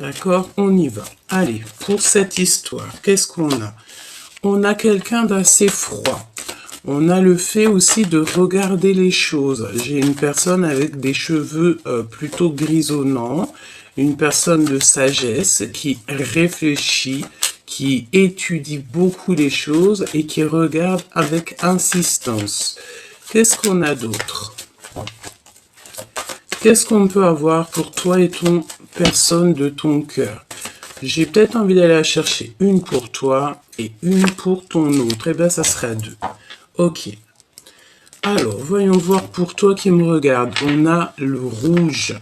D'accord? On y va. Allez, pour cette histoire, qu'est-ce qu'on a? On a quelqu'un d'assez froid. On a le fait aussi de regarder les choses. J'ai une personne avec des cheveux plutôt grisonnants, une personne de sagesse qui réfléchit, qui étudie beaucoup les choses et qui regarde avec insistance. Qu'est-ce qu'on a d'autre? Qu'est-ce qu'on peut avoir pour toi et ton personne de ton cœur? J'ai peut-être envie d'aller la chercher une pour toi et une pour ton autre. Eh bien, ça sera deux. Ok. Alors, voyons voir pour toi qui me regarde. On a le rouge,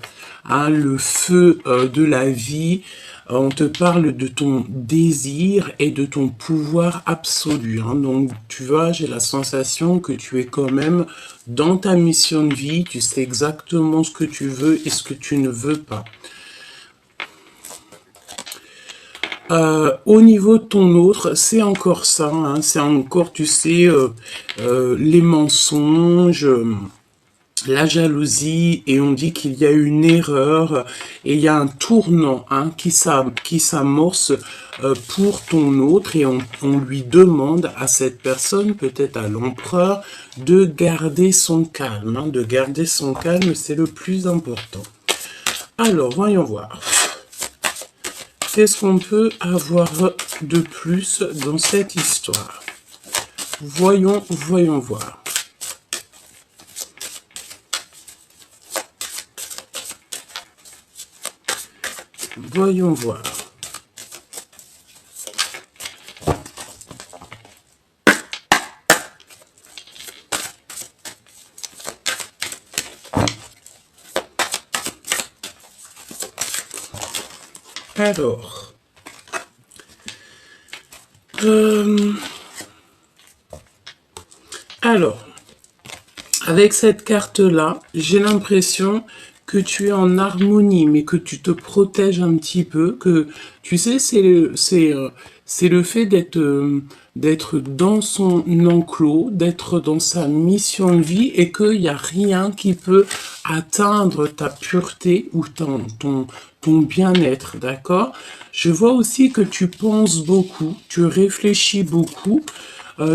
hein, le feu de la vie. On te parle de ton désir et de ton pouvoir absolu. Hein. Donc, tu vois, j'ai la sensation que tu es quand même dans ta mission de vie. Tu sais exactement ce que tu veux et ce que tu ne veux pas. Au niveau de ton autre, c'est encore ça, hein, c'est encore, tu sais, les mensonges, la jalousie, et on dit qu'il y a une erreur, et il y a un tournant hein, qui s'amorce pour ton autre, et on lui demande à cette personne, peut-être à l'empereur, de garder son calme. Hein, de garder son calme, c'est le plus important. Alors, voyons voir. Qu'est-ce qu'on peut avoir de plus dans cette histoire? Voyons voir. Voyons voir. Alors, avec cette carte-là, j'ai l'impression que tu es en harmonie, mais que tu te protèges un petit peu, que tu sais, c'est le fait d'être dans son enclos, d'être dans sa mission de vie, et qu'il n'y a rien qui peut atteindre ta pureté ou ton bien-être, d'accord? Je vois aussi que tu penses beaucoup, tu réfléchis beaucoup,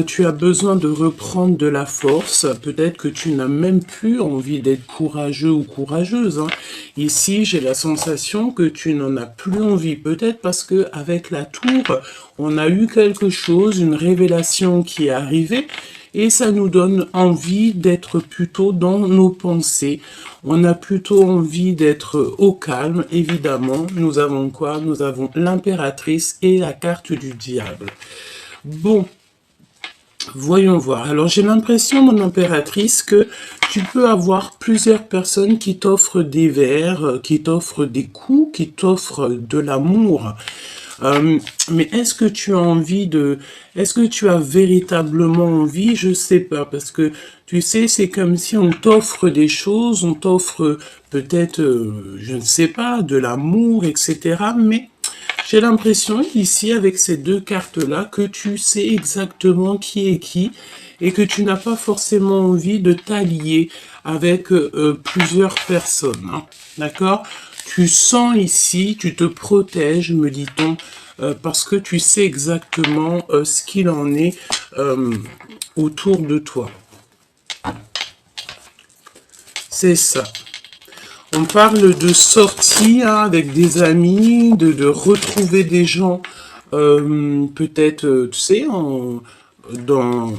tu as besoin de reprendre de la force. Peut-être que tu n'as même plus envie d'être courageux ou courageuse. Hein. Ici, j'ai la sensation que tu n'en as plus envie. Peut-être parce que avec la tour, on a eu quelque chose, une révélation qui est arrivée. Et ça nous donne envie d'être plutôt dans nos pensées. On a plutôt envie d'être au calme, évidemment. Nous avons quoi? Nous avons l'impératrice et la carte du diable. Bon. Voyons voir. Alors, j'ai l'impression, mon impératrice, que tu peux avoir plusieurs personnes qui t'offrent des verres, qui t'offrent des coups, qui t'offrent de l'amour. Mais est-ce que tu as envie de... Est-ce que tu as véritablement envie? Je sais pas, parce que, tu sais, c'est comme si on t'offre des choses, on t'offre peut-être, je ne sais pas, de l'amour, etc. Mais... j'ai l'impression ici, avec ces deux cartes-là, que tu sais exactement qui est qui et que tu n'as pas forcément envie de t'allier avec plusieurs personnes. Hein. D'accord? Tu sens ici, tu te protèges, me dit-on, parce que tu sais exactement ce qu'il en est autour de toi. C'est ça. On parle de sortie hein, avec des amis, de retrouver des gens, peut-être, tu sais, dans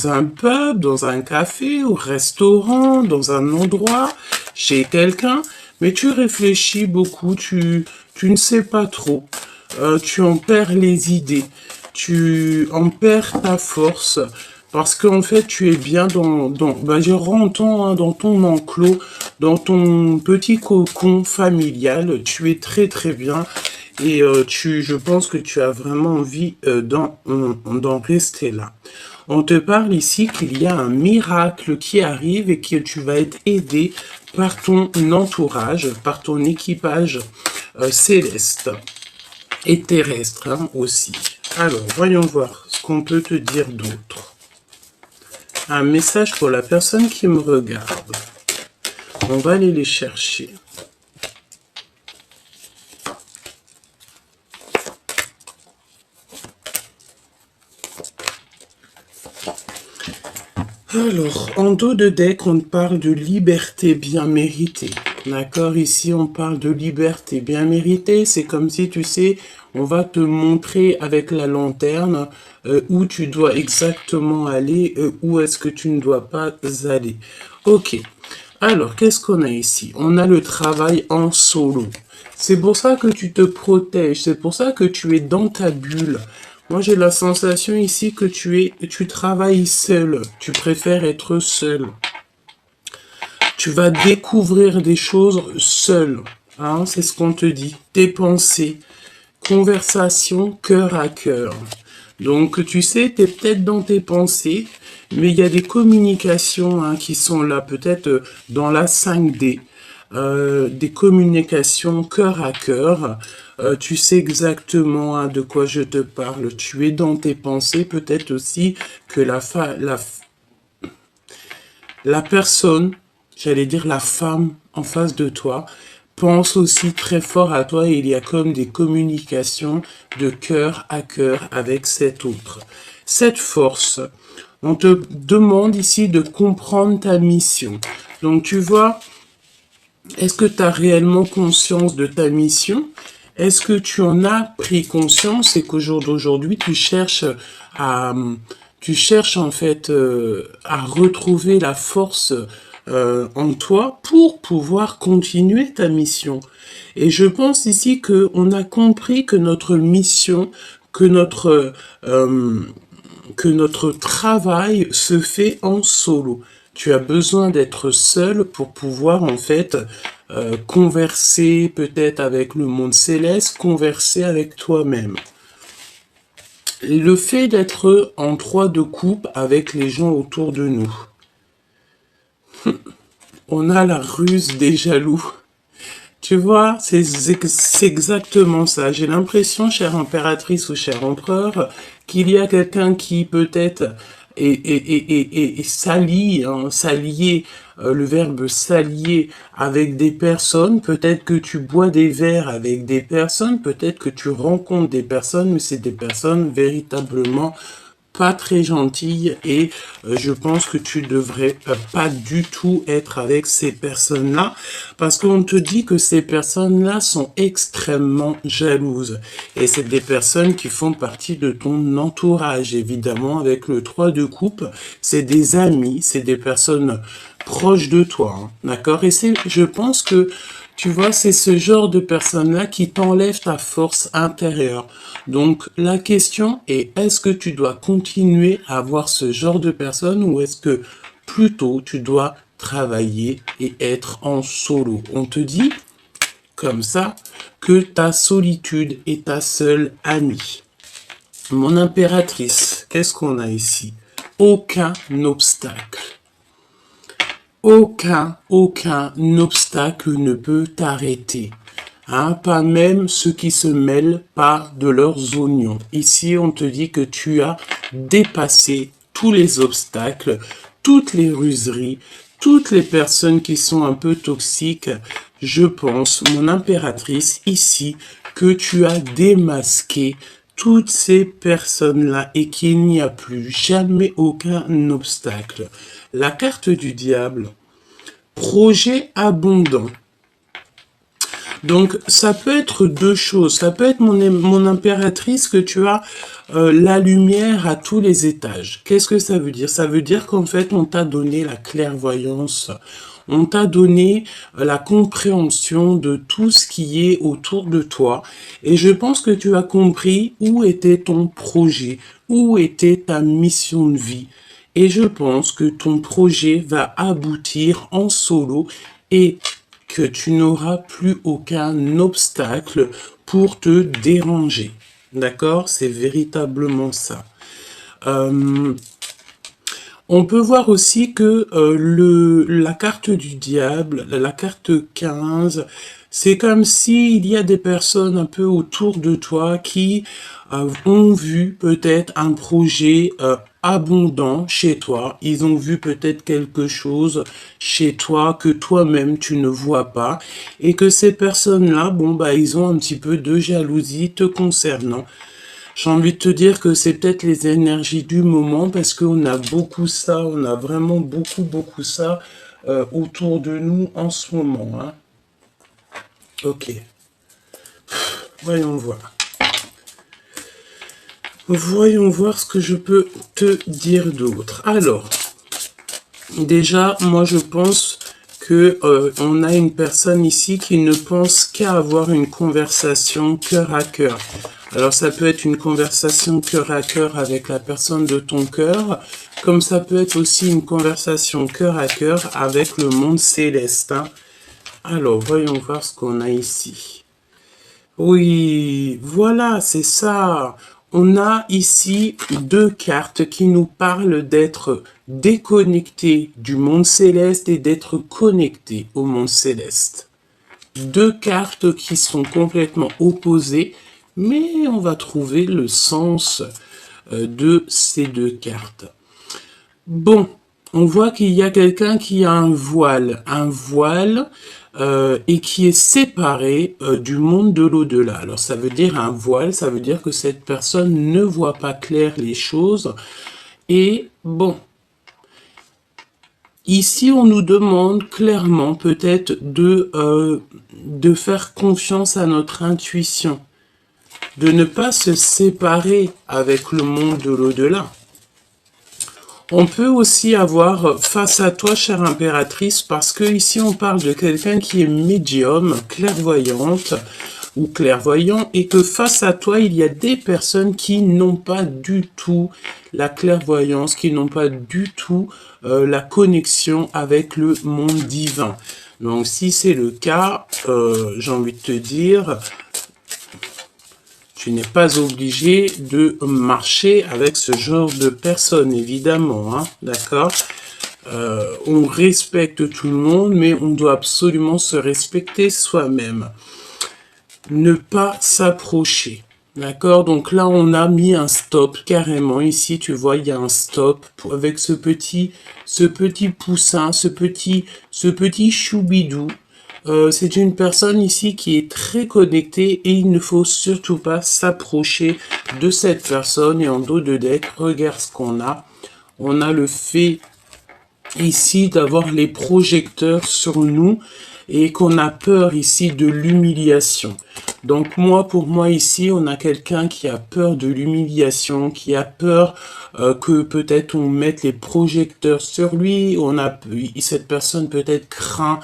un pub, dans un café, au restaurant, dans un endroit, chez quelqu'un, mais tu réfléchis beaucoup, tu ne sais pas trop, tu en perds les idées, tu en perds ta force, parce qu'en fait, tu es bien je rentre hein, dans ton enclos, dans ton petit cocon familial, tu es très très bien, et je pense que tu as vraiment envie d'en rester là. On te parle ici qu'il y a un miracle qui arrive et que tu vas être aidé par ton entourage, par ton équipage céleste et terrestre hein, aussi. Alors, voyons voir ce qu'on peut te dire d'autre. Un message pour la personne qui me regarde. On va aller les chercher. Alors, en dos de deck, on parle de liberté bien méritée. D'accord? Ici, on parle de liberté bien méritée. C'est comme si, tu sais, on va te montrer avec la lanterne où tu dois exactement aller, où est-ce que tu ne dois pas aller. Ok. Alors, qu'est-ce qu'on a ici? On a le travail en solo. C'est pour ça que tu te protèges. C'est pour ça que tu es dans ta bulle. Moi, j'ai la sensation ici que tu travailles seul. Tu préfères être seul. Tu vas découvrir des choses seul. Hein, c'est ce qu'on te dit. Tes pensées, conversation cœur à cœur. Donc, tu sais, tu es peut-être dans tes pensées, mais il y a des communications hein, qui sont là, peut-être dans la 5D. Des communications cœur à cœur. Tu sais exactement hein, de quoi je te parle. Tu es dans tes pensées, peut-être aussi que la personne, j'allais dire la femme en face de toi, pense aussi très fort à toi et il y a comme des communications de cœur à cœur avec cet autre. Cette force, on te demande ici de comprendre ta mission. Donc tu vois, est-ce que tu as réellement conscience de ta mission? Est-ce que tu en as pris conscience et qu'au jour d'aujourd'hui, à, tu cherches en fait à retrouver la force en toi pour pouvoir continuer ta mission? Et je pense ici que on a compris que notre mission, que que notre travail se fait en solo. Tu as besoin d'être seul pour pouvoir en fait converser peut-être avec le monde céleste, converser avec toi-même. Le fait d'être en 3 de coupe avec les gens autour de nous. On a la ruse des jaloux. Tu vois, c'est exactement ça. J'ai l'impression, chère impératrice ou cher empereur, qu'il y a quelqu'un qui peut-être s'allie, hein, s'allier, le verbe s'allier avec des personnes. Peut-être que tu bois des verres avec des personnes, peut-être que tu rencontres des personnes, mais c'est des personnes véritablement pas très gentille et je pense que tu devrais pas du tout être avec ces personnes-là parce qu'on te dit que ces personnes-là sont extrêmement jalouses et c'est des personnes qui font partie de ton entourage évidemment avec le 3 de coupe, c'est des amis, c'est des personnes proches de toi, hein, d'accord? Et je pense que tu vois, c'est ce genre de personnes-là qui t'enlèvent ta force intérieure. Donc, la question est, est-ce que tu dois continuer à avoir ce genre de personnes ou est-ce que plutôt tu dois travailler et être en solo? On te dit, comme ça, que ta solitude est ta seule amie. Mon impératrice, qu'est-ce qu'on a ici? Aucun obstacle. Aucun obstacle ne peut t'arrêter. Hein, pas même ceux qui se mêlent pas de leurs oignons. Ici, on te dit que tu as dépassé tous les obstacles, toutes les ruseries, toutes les personnes qui sont un peu toxiques. Je pense, mon impératrice, ici, que tu as démasqué toutes ces personnes-là et qu'il n'y a plus jamais aucun obstacle. La carte du diable, projet abondant. Donc, ça peut être 2 choses. Ça peut être mon impératrice que tu as la lumière à tous les étages. Qu'est-ce que ça veut dire? Ça veut dire qu'en fait, on t'a donné la clairvoyance. On t'a donné la compréhension de tout ce qui est autour de toi. Et je pense que tu as compris où était ton projet, où était ta mission de vie. Et je pense que ton projet va aboutir en solo et que tu n'auras plus aucun obstacle pour te déranger. D'accord? C'est véritablement ça. On peut voir aussi que la carte du diable, la carte 15, c'est comme s'il y a des personnes un peu autour de toi qui ont vu peut-être un projet abondant chez toi. Ils ont vu peut-être quelque chose chez toi que toi-même tu ne vois pas et que ces personnes-là, bon bah ils ont un petit peu de jalousie te concernant. J'ai envie de te dire que c'est peut-être les énergies du moment parce qu'on a beaucoup ça, on a vraiment beaucoup ça autour de nous en ce moment. Hein. Ok, voyons voir. Voyons voir ce que je peux te dire d'autre. Alors, déjà, moi je pense que on a une personne ici qui ne pense qu'à avoir une conversation cœur à cœur. Alors ça peut être une conversation cœur à cœur avec la personne de ton cœur, comme ça peut être aussi une conversation cœur à cœur avec le monde céleste. Hein. Alors, voyons voir ce qu'on a ici. Oui, voilà, c'est ça. On a ici deux cartes qui nous parlent d'être déconnectés du monde céleste et d'être connectés au monde céleste. Deux cartes qui sont complètement opposées, mais on va trouver le sens de ces deux cartes. Bon, on voit qu'il y a quelqu'un qui a un voile et qui est séparé du monde de l'au-delà. Alors ça veut dire un voile, ça veut dire que cette personne ne voit pas clair les choses. Et bon, ici on nous demande clairement peut-être de faire confiance à notre intuition, de ne pas se séparer avec le monde de l'au-delà. On peut aussi avoir face à toi, chère impératrice, parce que ici on parle de quelqu'un qui est médium, clairvoyante ou clairvoyant, et que face à toi, il y a des personnes qui n'ont pas du tout la clairvoyance, qui n'ont pas du tout la connexion avec le monde divin. Donc si c'est le cas, j'ai envie de te dire, tu n'es pas obligé de marcher avec ce genre de personnes, évidemment, hein, d'accord? On respecte tout le monde, mais on doit absolument se respecter soi-même. Ne pas s'approcher, d'accord? Donc là, on a mis un stop, carrément. Ici, tu vois, il y a un stop avec ce petit poussin, ce petit choubidou. C'est une personne ici qui est très connectée et il ne faut surtout pas s'approcher de cette personne. Et en dos de deck, regarde ce qu'on a. On a le fait ici d'avoir les projecteurs sur nous et qu'on a peur ici de l'humiliation. Donc pour moi ici, on a quelqu'un qui a peur de l'humiliation, qui a peur que peut-être on mette les projecteurs sur lui. Cette personne peut-être craint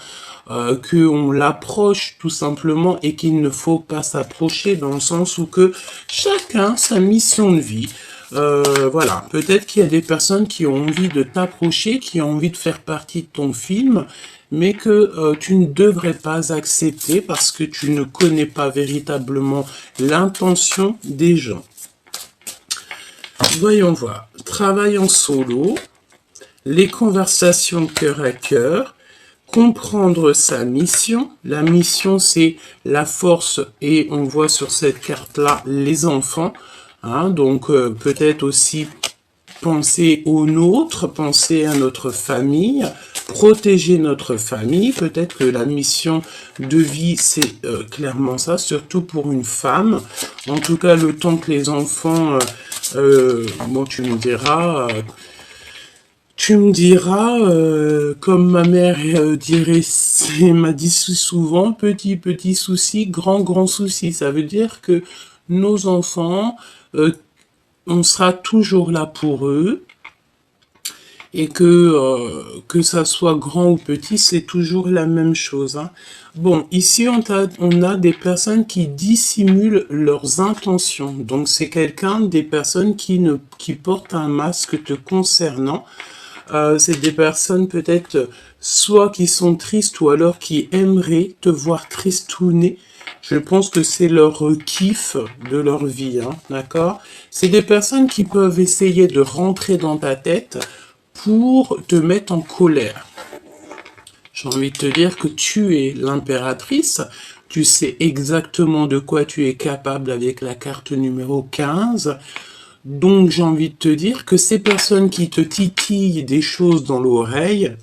qu'on l'approche tout simplement et qu'il ne faut pas s'approcher dans le sens où que chacun sa mission de vie. Voilà, peut-être qu'il y a des personnes qui ont envie de t'approcher, qui ont envie de faire partie de ton film, mais que tu ne devrais pas accepter parce que tu ne connais pas véritablement l'intention des gens. Voyons voir. Travail en solo, les conversations cœur à cœur, comprendre sa mission. La mission, c'est la force et on voit sur cette carte-là les enfants. Hein, donc peut-être aussi penser aux nôtres, penser à notre famille, protéger notre famille. Peut-être que la mission de vie, c'est clairement ça, surtout pour une femme. En tout cas, le temps que les enfants, bon, tu me diras... comme ma mère m'a dit souvent, petit souci, grand souci. Ça veut dire que nos enfants, on sera toujours là pour eux et que ça soit grand ou petit, c'est toujours la même chose. Hein. Bon, ici, on a des personnes qui dissimulent leurs intentions. Donc, c'est des personnes qui portent un masque te concernant. C'est des personnes peut-être soit qui sont tristes ou alors qui aimeraient te voir tristouner. Je pense que c'est leur kiff de leur vie, hein, d'accord? C'est des personnes qui peuvent essayer de rentrer dans ta tête pour te mettre en colère. J'ai envie de te dire que tu es l'impératrice, tu sais exactement de quoi tu es capable avec la carte numéro 15. Donc j'ai envie de te dire que ces personnes qui te titillent des choses dans l'oreille,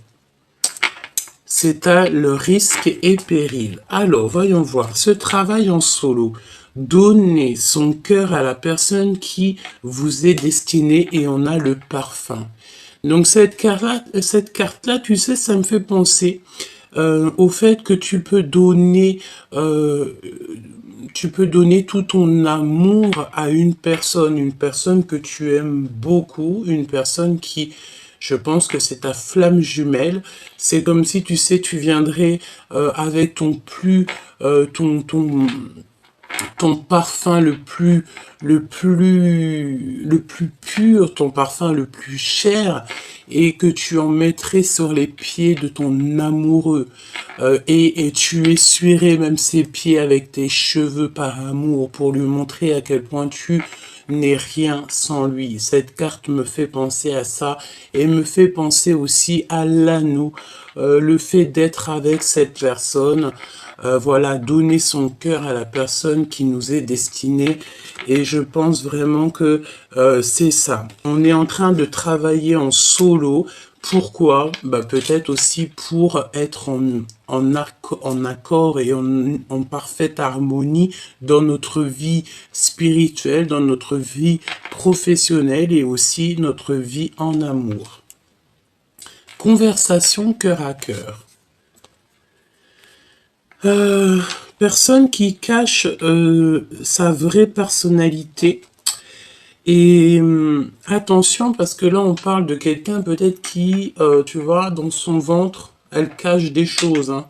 c'est à le risque et péril. Alors, voyons voir. Ce travail en solo. Donner son cœur à la personne qui vous est destinée et on a le parfum. Donc cette carte-là, tu sais, ça me fait penser au fait que tu peux donner tout ton amour à une personne que tu aimes beaucoup, une personne qui, je pense que c'est ta flamme jumelle. C'est comme si, tu sais, tu viendrais avec ton parfum le plus pur, ton parfum le plus cher, et que tu en mettrais sur les pieds de ton amoureux, et tu essuierais même ses pieds avec tes cheveux par amour pour lui montrer à quel point tu n'es rien sans lui. Cette carte me fait penser à ça et me fait penser aussi à l'anneau, le fait d'être avec cette personne. Voilà, donner son cœur à la personne qui nous est destinée. Et je pense vraiment que c'est ça. On est en train de travailler en solo. Pourquoi? Bah, peut-être aussi pour être en accord et en parfaite harmonie dans notre vie spirituelle, dans notre vie professionnelle et aussi notre vie en amour. Conversation cœur à cœur. Personne qui cache sa vraie personnalité. Et attention, parce que là, on parle de quelqu'un peut-être qui, tu vois, dans son ventre, elle cache des choses. Hein.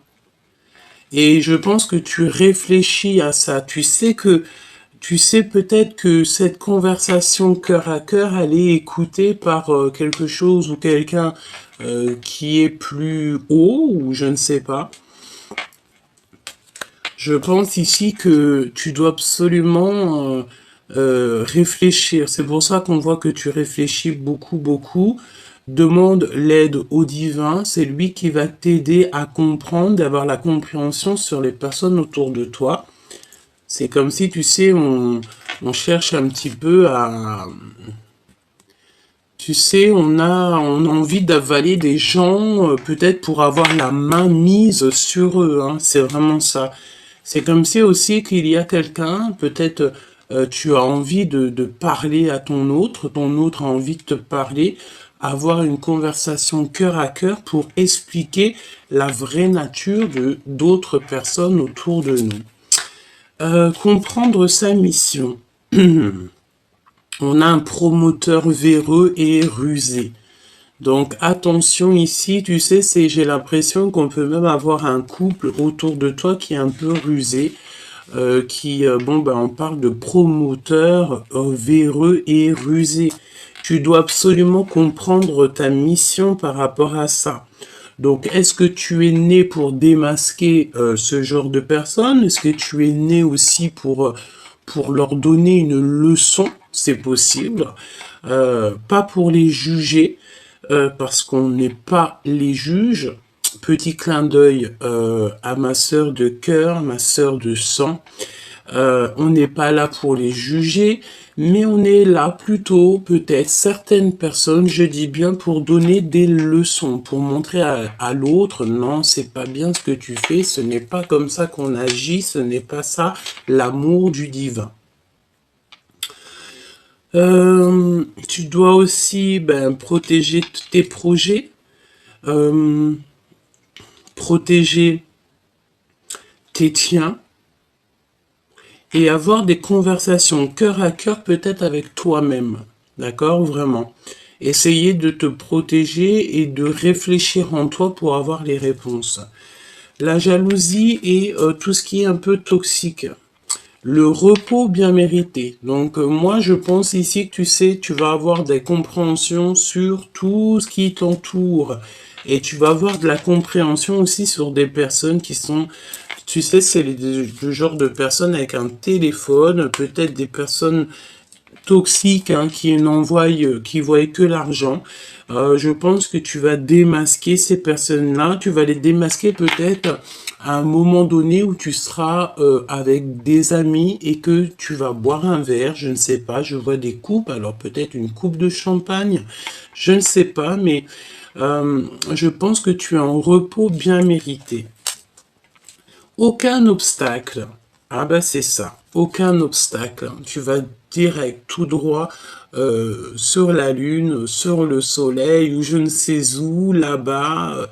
Et je pense que tu réfléchis à ça. Tu sais peut-être que cette conversation cœur à cœur, elle est écoutée par quelque chose ou quelqu'un qui est plus haut, ou je ne sais pas. Je pense ici que tu dois absolument réfléchir. C'est pour ça qu'on voit que tu réfléchis beaucoup, beaucoup. Demande l'aide au divin. C'est lui qui va t'aider à comprendre, d'avoir la compréhension sur les personnes autour de toi. C'est comme si, tu sais, on cherche un petit peu à... Tu sais, on a envie d'avaler des gens, peut-être pour avoir la main mise sur eux. Hein. C'est vraiment ça. C'est comme si aussi qu'il y a quelqu'un, peut-être tu as envie de parler à ton autre a envie de te parler, avoir une conversation cœur à cœur pour expliquer la vraie nature de d'autres personnes autour de nous. Comprendre sa mission. On a un promoteur véreux et rusé. Donc attention ici, tu sais, j'ai l'impression qu'on peut même avoir un couple autour de toi qui est un peu rusé, on parle de promoteur véreux et rusé. Tu dois absolument comprendre ta mission par rapport à ça. Donc, est-ce que tu es né pour démasquer ce genre de personnes? Est-ce que tu es né aussi pour leur donner une leçon? C'est possible. Pas pour les juger, parce qu'on n'est pas les juges. Petit clin d'œil à ma sœur de cœur, ma sœur de sang. On n'est pas là pour les juger, mais on est là plutôt, peut-être, certaines personnes, je dis bien, pour donner des leçons, pour montrer à l'autre, non, c'est pas bien ce que tu fais, ce n'est pas comme ça qu'on agit, ce n'est pas ça, l'amour du divin. Tu dois aussi protéger tes projets, protéger tes tiens, et avoir des conversations cœur à cœur peut-être avec toi-même, d'accord, vraiment. Essayer de te protéger et de réfléchir en toi pour avoir les réponses. La jalousie et tout ce qui est un peu toxique. Le repos bien mérité. Donc moi je pense ici que tu sais, tu vas avoir des compréhensions sur tout ce qui t'entoure. Et tu vas avoir de la compréhension aussi sur des personnes qui sont... Tu sais, c'est le genre de personnes avec un téléphone, peut-être des personnes toxiques hein, qui voient que l'argent. Je pense que tu vas démasquer ces personnes-là. Tu vas les démasquer peut-être à un moment donné où tu seras avec des amis et que tu vas boire un verre, je ne sais pas, je vois des coupes, alors peut-être une coupe de champagne, je ne sais pas, mais je pense que tu as un repos bien mérité. Aucun obstacle. Ah ben c'est ça. Aucun obstacle. Tu vas direct, tout droit sur la Lune, sur le Soleil, ou je ne sais où, là-bas,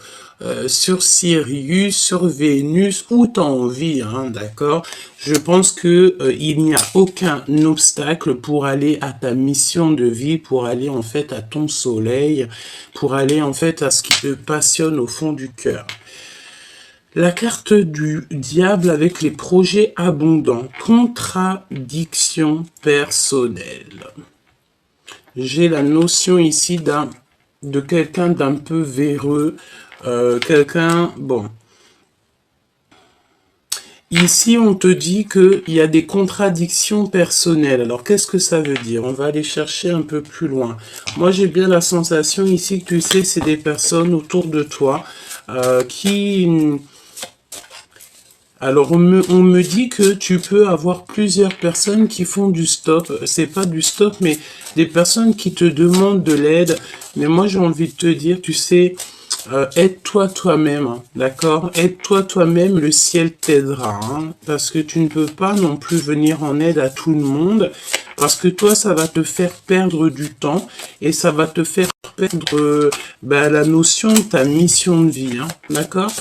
sur Sirius, sur Vénus, où t'as envie, hein, d'accord? Je pense que il n'y a aucun obstacle pour aller à ta mission de vie, pour aller en fait à ton soleil, pour aller en fait à ce qui te passionne au fond du cœur. La carte du diable avec les projets abondants. Contradiction personnelle. J'ai la notion ici de quelqu'un d'un peu véreux. Bon. Ici, on te dit qu'il y a des contradictions personnelles. Alors, qu'est-ce que ça veut dire? On va aller chercher un peu plus loin. Moi, j'ai bien la sensation ici que tu sais, c'est des personnes autour de toi qui... Alors, on me dit que tu peux avoir plusieurs personnes qui font du stop. C'est pas du stop, mais des personnes qui te demandent de l'aide. Mais moi, j'ai envie de te dire, tu sais, aide-toi toi-même, hein, d'accord? Aide-toi toi-même, le ciel t'aidera, hein, parce que tu ne peux pas non plus venir en aide à tout le monde, parce que toi, ça va te faire perdre du temps et ça va te faire perdre la notion de ta mission de vie, hein, d'accord?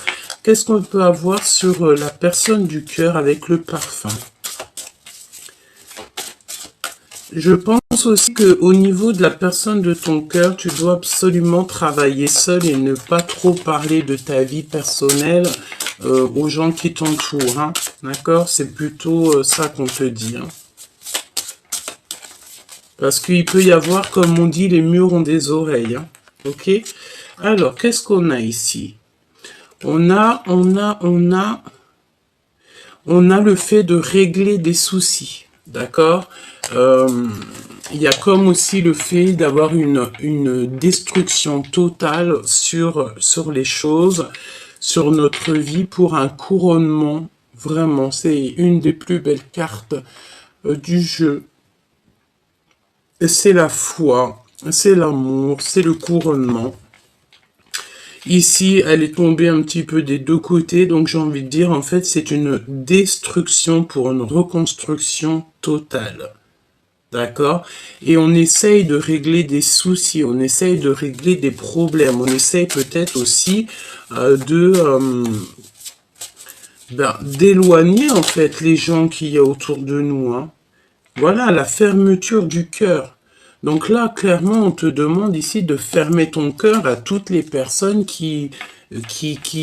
Qu'est-ce qu'on peut avoir sur la personne du cœur avec le parfum? Je pense aussi que au niveau de la personne de ton cœur, tu dois absolument travailler seul et ne pas trop parler de ta vie personnelle aux gens qui t'entourent, hein. D'accord? C'est plutôt ça qu'on te dit, hein. Parce qu'il peut y avoir, comme on dit, les murs ont des oreilles, hein. Ok? Alors, qu'est-ce qu'on a ici? On a le fait de régler des soucis, d'accord? Il y a comme aussi le fait d'avoir une destruction totale sur les choses, sur notre vie pour un couronnement. Vraiment, c'est une des plus belles cartes du jeu. C'est la foi, c'est l'amour, c'est le couronnement. Ici, elle est tombée un petit peu des deux côtés, donc j'ai envie de dire, en fait, c'est une destruction pour une reconstruction totale. D'accord? Et on essaye de régler des soucis, on essaye de régler des problèmes, on essaye peut-être aussi d'éloigner, en fait, les gens qu'il y a autour de nous, hein. Voilà, la fermeture du cœur. Donc là, clairement, on te demande ici de fermer ton cœur à toutes les personnes qui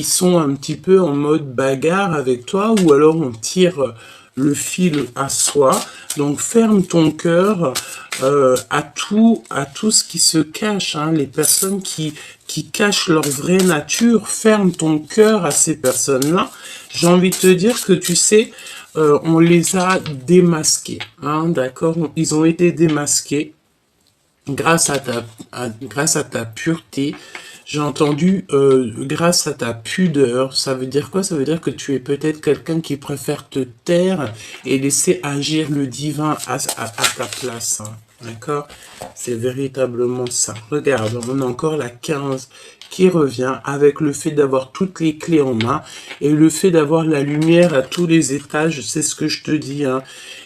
sont un petit peu en mode bagarre avec toi, ou alors on tire le fil à soi. Donc ferme ton cœur à tout ce qui se cache, hein, les personnes qui cachent leur vraie nature. Ferme ton cœur à ces personnes-là. J'ai envie de te dire que tu sais, on les a démasqués, hein, d'accord? Ils ont été démasqués grâce à ta pureté. J'ai entendu grâce à ta pudeur. Ça veut dire quoi? Ça veut dire que tu es peut-être quelqu'un qui préfère te taire et laisser agir le divin à ta place, hein. D'accord? C'est véritablement ça. Regarde, on a encore la 15 qui revient avec le fait d'avoir toutes les clés en main et le fait d'avoir la lumière à tous les étages, c'est ce que je te dis, hein.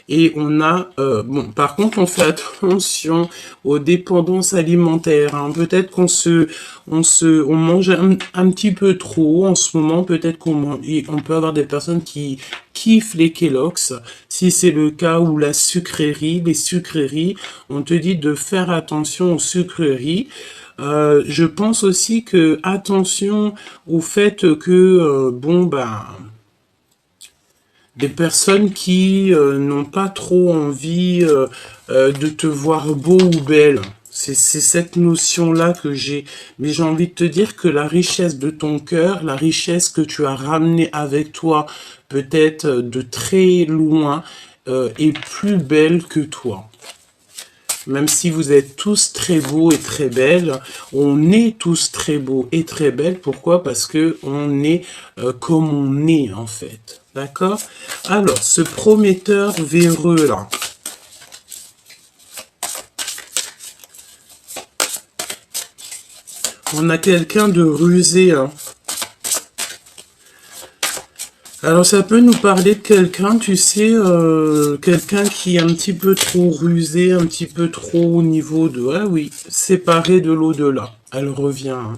Et on a, bon, par contre, on fait attention aux dépendances alimentaires, hein. Peut-être on mange un petit peu trop en ce moment. Peut-être on peut avoir des personnes qui kiffent les Kellogg's. Si c'est le cas, ou la sucrerie, les sucreries, on te dit de faire attention aux sucreries. Je pense aussi que attention au fait que des personnes qui n'ont pas trop envie de te voir beau ou belle. C'est cette notion-là que j'ai. Mais j'ai envie de te dire que la richesse de ton cœur, la richesse que tu as ramenée avec toi, peut-être de très loin, est plus belle que toi. Même si vous êtes tous très beaux et très belles, on est tous très beaux et très belles. Pourquoi? Parce que on est comme on est en fait. D'accord? Alors, ce prometteur véreux là. On a quelqu'un de rusé, hein. Alors ça peut nous parler de quelqu'un, tu sais, quelqu'un qui est un petit peu trop rusé, un petit peu trop au niveau de... Ah oui, séparé de l'au-delà. Elle revient, hein.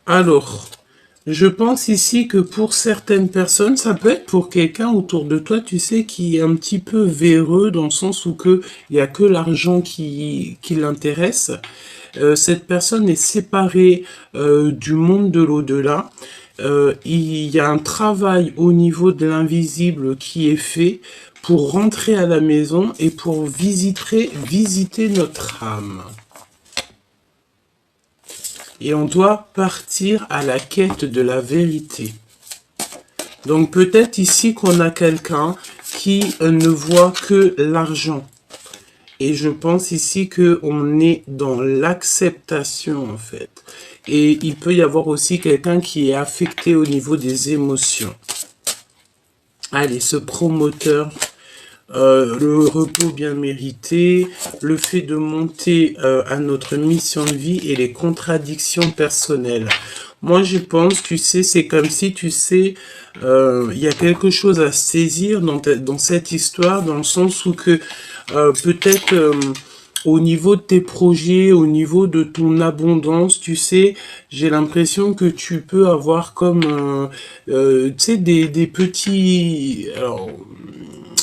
Alors, je pense ici que pour certaines personnes, ça peut être pour quelqu'un autour de toi, tu sais, qui est un petit peu véreux dans le sens où que il y a que l'argent qui l'intéresse. Cette personne est séparée du monde de l'au-delà. Il y a un travail au niveau de l'invisible qui est fait pour rentrer à la maison et pour visiter notre âme. Et on doit partir à la quête de la vérité. Donc peut-être ici qu'on a quelqu'un qui ne voit que l'argent. Et je pense ici qu'on est dans l'acceptation en fait. Et il peut y avoir aussi quelqu'un qui est affecté au niveau des émotions. Allez, ce promoteur, le repos bien mérité, le fait de monter à notre mission de vie et les contradictions personnelles. Moi, je pense, tu sais, c'est comme si, tu sais, il y a quelque chose à saisir dans cette histoire, dans le sens où que peut-être au niveau de tes projets, au niveau de ton abondance, tu sais, j'ai l'impression que tu peux avoir comme, tu sais, des petits... Alors,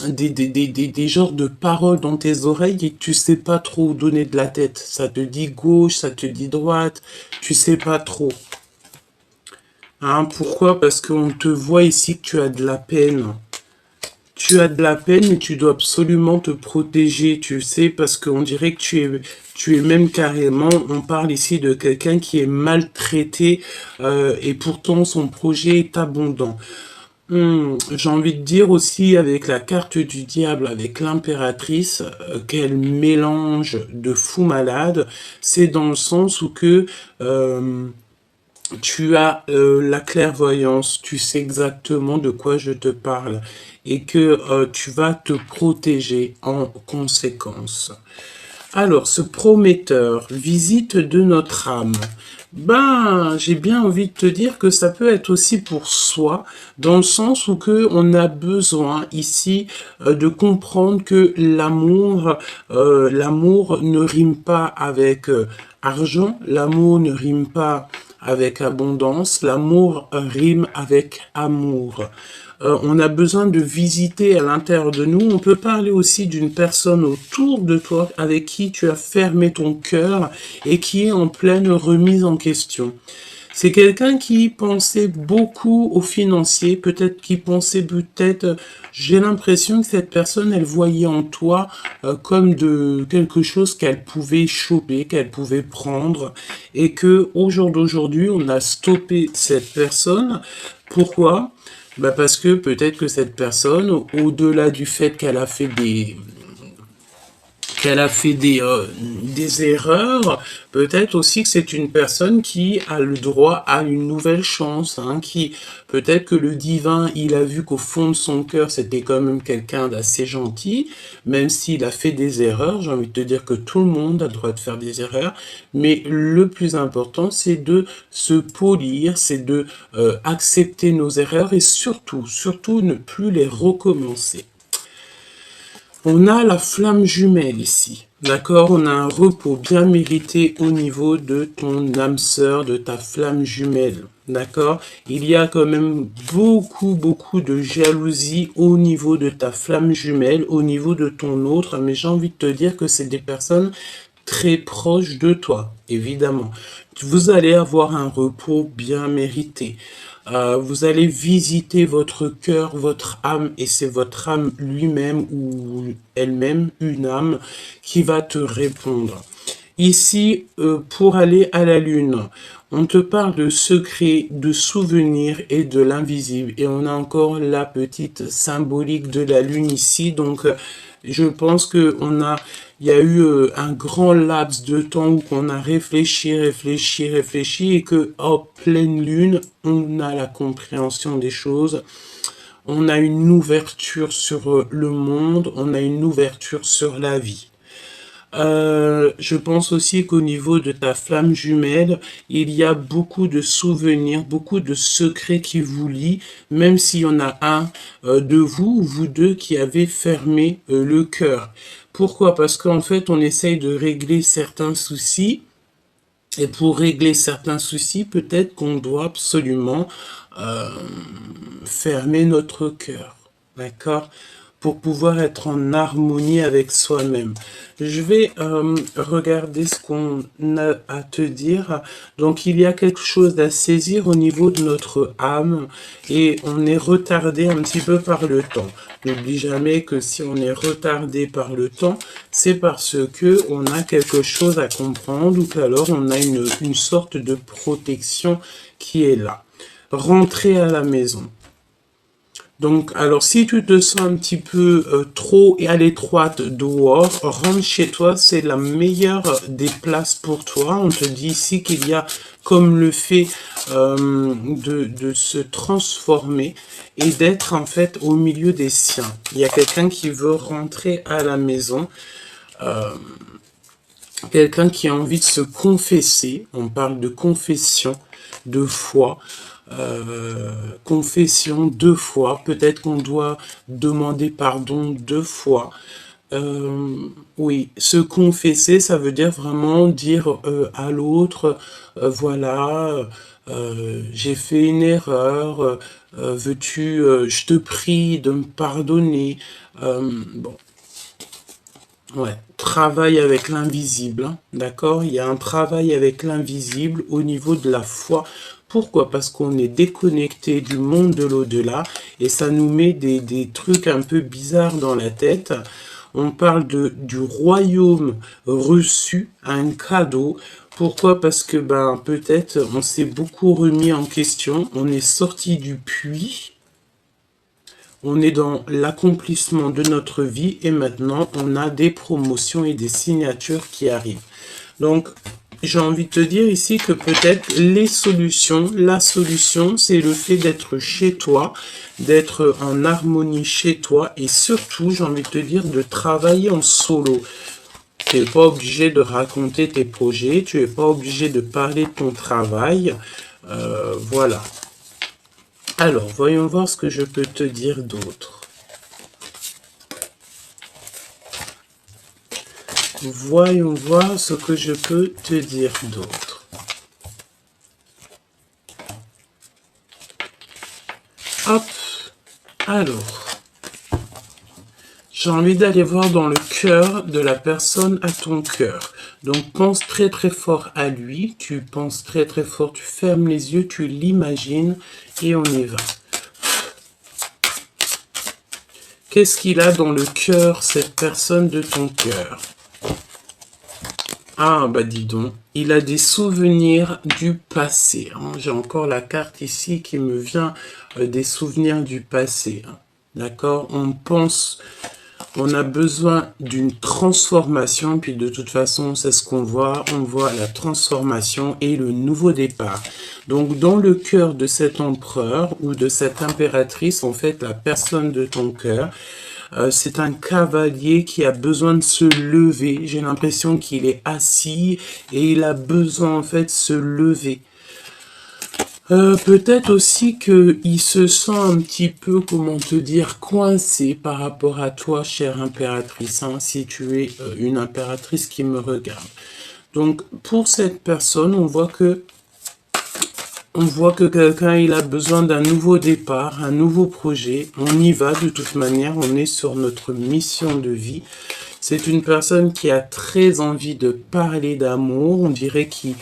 des genres de paroles dans tes oreilles et que tu sais pas trop où donner de la tête. Ça te dit gauche, ça te dit droite, tu sais pas trop. Hein, pourquoi? Parce qu'on te voit ici que tu as de la peine. Tu as de la peine et tu dois absolument te protéger, tu sais, parce qu'on dirait que tu es même carrément, on parle ici de quelqu'un qui est maltraité et pourtant son projet est abondant. J'ai envie de dire aussi avec la carte du diable, avec l'impératrice, quel mélange de fou malade. C'est dans le sens où que tu as la clairvoyance, tu sais exactement de quoi je te parle et que tu vas te protéger en conséquence. Alors, ce prometteur, visite de notre âme. Ben, j'ai bien envie de te dire que ça peut être aussi pour soi, dans le sens où que on a besoin ici de comprendre que l'amour ne rime pas avec argent, l'amour ne rime pas avec abondance, l'amour rime avec amour. On a besoin de visiter à l'intérieur de nous. On peut parler aussi d'une personne autour de toi avec qui tu as fermé ton cœur et qui est en pleine remise en question. C'est quelqu'un qui pensait beaucoup au financier, j'ai l'impression que cette personne, elle voyait en toi comme de quelque chose qu'elle pouvait choper, qu'elle pouvait prendre, et que au jour d'aujourd'hui, on a stoppé cette personne. Pourquoi? Bah parce que peut-être que cette personne, au-delà du fait qu'elle a fait des erreurs, peut-être aussi que c'est une personne qui a le droit à une nouvelle chance, hein, qui peut-être que le divin, il a vu qu'au fond de son cœur, c'était quand même quelqu'un d'assez gentil, même s'il a fait des erreurs. J'ai envie de te dire que tout le monde a le droit de faire des erreurs, mais le plus important, c'est de se polir, c'est de accepter nos erreurs et surtout ne plus les recommencer. On a la flamme jumelle ici, d'accord? On a un repos bien mérité au niveau de ton âme sœur, de ta flamme jumelle, d'accord? Il y a quand même beaucoup de jalousie au niveau de ta flamme jumelle, au niveau de ton autre, mais j'ai envie de te dire que c'est des personnes très proches de toi, évidemment. Vous allez avoir un repos bien mérité. Vous allez visiter votre cœur, votre âme, et c'est votre âme lui-même ou elle-même, une âme, qui va te répondre. Ici, pour aller à la Lune, on te parle de secrets, de souvenirs et de l'invisible. Et on a encore la petite symbolique de la Lune ici. Donc, je pense que il y a eu un grand laps de temps où on a réfléchi, réfléchi, réfléchi, et que en pleine Lune, on a la compréhension des choses. On a une ouverture sur le monde, on a une ouverture sur la vie. Je pense aussi qu'au niveau de ta flamme jumelle, il y a beaucoup de souvenirs, beaucoup de secrets qui vous lient, même s'il y en a un de vous ou vous deux qui avez fermé le cœur. Pourquoi? Parce qu'en fait, on essaye de régler certains soucis. Et pour régler certains soucis, peut-être qu'on doit absolument euh, fermer notre cœur. D'accord? Pour pouvoir être en harmonie avec soi-même. Je vais regarder ce qu'on a à te dire. Donc, il y a quelque chose à saisir au niveau de notre âme et on est retardé un petit peu par le temps. N'oublie jamais que si on est retardé par le temps, c'est parce que on a quelque chose à comprendre ou qu'alors on a une sorte de protection qui est là. Rentrer à la maison. Donc, alors, si tu te sens un petit peu trop à l'étroite dehors, rentre chez toi, c'est la meilleure des places pour toi. On te dit ici qu'il y a comme le fait de se transformer et d'être en fait au milieu des siens. Il y a quelqu'un qui veut rentrer à la maison, quelqu'un qui a envie de se confesser. On parle de confession, de foi. Confession 2 fois, peut-être qu'on doit demander pardon 2 fois. Oui, se confesser, ça veut dire vraiment dire à l'autre, voilà, j'ai fait une erreur, veux-tu, je te prie de me pardonner. Bon, ouais, travail avec l'invisible, hein, d'accord? Il y a un travail avec l'invisible au niveau de la foi. Pourquoi? Parce qu'on est déconnecté du monde de l'au-delà et ça nous met des trucs un peu bizarres dans la tête. On parle du royaume reçu, un cadeau. Pourquoi? Parce que ben peut-être on s'est beaucoup remis en question, on est sorti du puits. On est dans l'accomplissement de notre vie et maintenant on a des promotions et des signatures qui arrivent. Donc, j'ai envie de te dire ici que peut-être la solution, c'est le fait d'être chez toi, d'être en harmonie chez toi et surtout, j'ai envie de te dire, de travailler en solo. Tu n'es pas obligé de raconter tes projets, tu n'es pas obligé de parler de ton travail. Voilà. Alors, voyons voir ce que je peux te dire d'autre. Voyons voir ce que je peux te dire d'autre. Hop, alors, j'ai envie d'aller voir dans le cœur de la personne à ton cœur. Donc, pense très très fort à lui, tu penses très très fort, tu fermes les yeux, tu l'imagines et on y va. Qu'est-ce qu'il a dans le cœur, cette personne de ton cœur? Ah, bah dis donc, il a des souvenirs du passé. Hein. J'ai encore la carte ici qui me vient des souvenirs du passé. Hein. D'accord? On a besoin d'une transformation, puis de toute façon, c'est ce qu'on voit. On voit la transformation et le nouveau départ. Donc, dans le cœur de cet empereur ou de cette impératrice, en fait, la personne de ton cœur, c'est un cavalier qui a besoin de se lever. J'ai l'impression qu'il est assis et il a besoin en fait de se lever. Peut-être aussi qu'il se sent un petit peu, comment te dire, coincé par rapport à toi, chère impératrice, hein, si tu es une impératrice qui me regarde. Donc, pour cette personne, on voit que quelqu'un, il a besoin d'un nouveau départ, un nouveau projet. On y va de toute manière, on est sur notre mission de vie. C'est une personne qui a très envie de parler d'amour. On dirait qu'il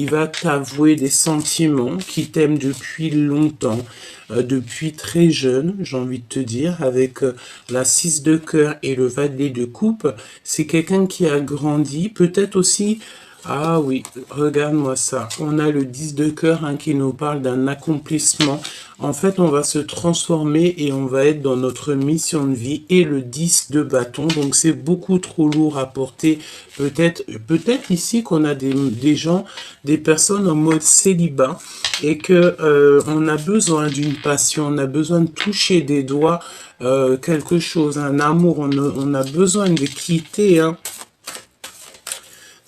va t'avouer des sentiments, qui t'aime depuis longtemps, depuis très jeune, j'ai envie de te dire, avec la 6 de cœur et le valet de coupe. C'est quelqu'un qui a grandi, peut-être aussi Ah oui, regarde-moi ça. On a le 10 de cœur hein, qui nous parle d'un accomplissement. En fait, on va se transformer et on va être dans notre mission de vie. Et le 10 de bâton, donc c'est beaucoup trop lourd à porter. Peut-être ici qu'on a des gens, des personnes en mode célibat et que on a besoin d'une passion, on a besoin de toucher des doigts quelque chose, un amour. On a besoin de quitter, hein.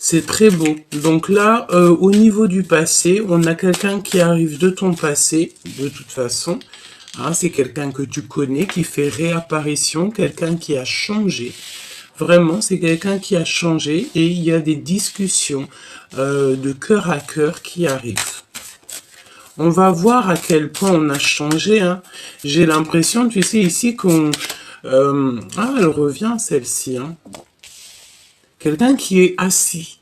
C'est très beau. Donc là, au niveau du passé, on a quelqu'un qui arrive de ton passé, de toute façon. Hein, c'est quelqu'un que tu connais, qui fait réapparition, quelqu'un qui a changé. Vraiment, c'est quelqu'un qui a changé et il y a des discussions de cœur à cœur qui arrivent. On va voir à quel point on a changé. Hein. J'ai l'impression, tu sais, ici qu'on... ah, elle revient celle-ci. Hein. Quelqu'un qui est assis.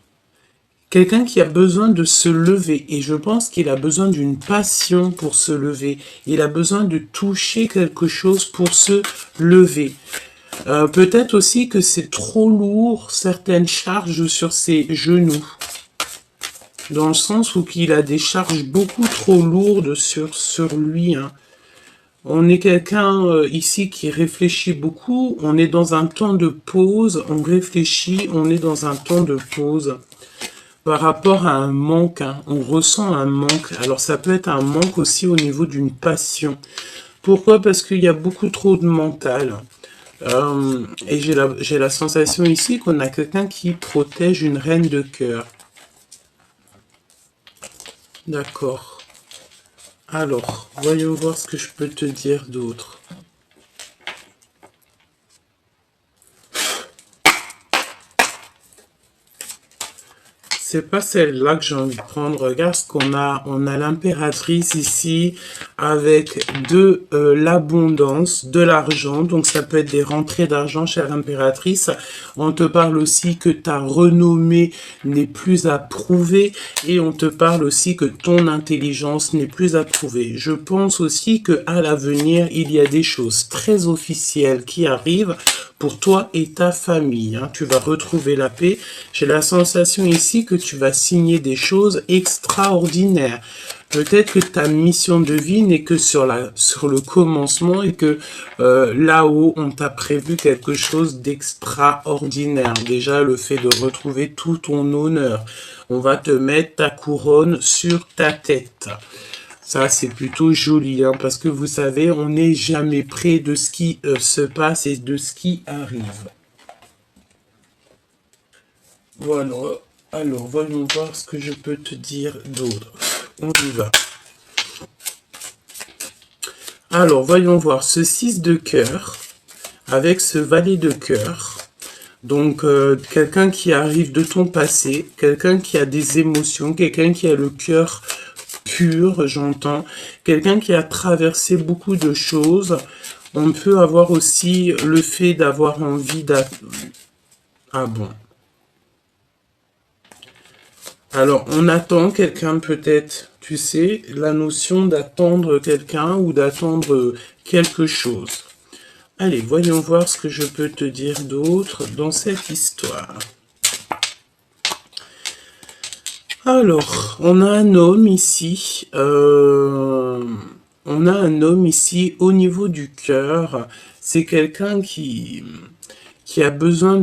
Quelqu'un qui a besoin de se lever. Et je pense qu'il a besoin d'une passion pour se lever. Il a besoin de toucher quelque chose pour se lever. Peut-être aussi que c'est trop lourd, certaines charges sur ses genoux. Dans le sens où il a des charges beaucoup trop lourdes sur lui. Hein. On est quelqu'un ici qui réfléchit beaucoup. On est dans un temps de pause. On réfléchit. On est dans un temps de pause. Par rapport à un manque, hein, on ressent un manque. Alors ça peut être un manque aussi au niveau d'une passion. Pourquoi? Parce qu'il y a beaucoup trop de mental. Et j'ai la sensation ici qu'on a quelqu'un qui protège une reine de cœur. D'accord. Alors, voyons voir ce que je peux te dire d'autre. C'est pas celle-là que j'ai envie de prendre. Regarde ce qu'on a. On a l'impératrice ici avec de l'abondance, de l'argent. Donc ça peut être des rentrées d'argent, chère impératrice. On te parle aussi que ta renommée n'est plus à prouver. Et on te parle aussi que ton intelligence n'est plus à prouver. Je pense aussi que à l'avenir, il y a des choses très officielles qui arrivent pour toi et ta famille. Hein. Tu vas retrouver la paix. J'ai la sensation ici que tu vas signer des choses extraordinaires. Peut-être que ta mission de vie n'est que sur le commencement et que là-haut, on t'a prévu quelque chose d'extraordinaire. Déjà, le fait de retrouver tout ton honneur. On va te mettre ta couronne sur ta tête. Ça, c'est plutôt joli, hein, parce que vous savez, on n'est jamais près de ce qui se passe et de ce qui arrive. Voilà. Alors, voyons voir ce que je peux te dire d'autre. On y va. Alors, voyons voir ce 6 de cœur avec ce valet de cœur. Donc, quelqu'un qui arrive de ton passé, quelqu'un qui a des émotions, quelqu'un qui a le cœur pur, j'entends, quelqu'un qui a traversé beaucoup de choses. On peut avoir aussi le fait d'avoir envie Ah bon. Alors, on attend quelqu'un peut-être, tu sais, la notion d'attendre quelqu'un ou d'attendre quelque chose. Allez, voyons voir ce que je peux te dire d'autre dans cette histoire. Alors, on a un homme ici. On a un homme ici au niveau du cœur. C'est quelqu'un qui a besoin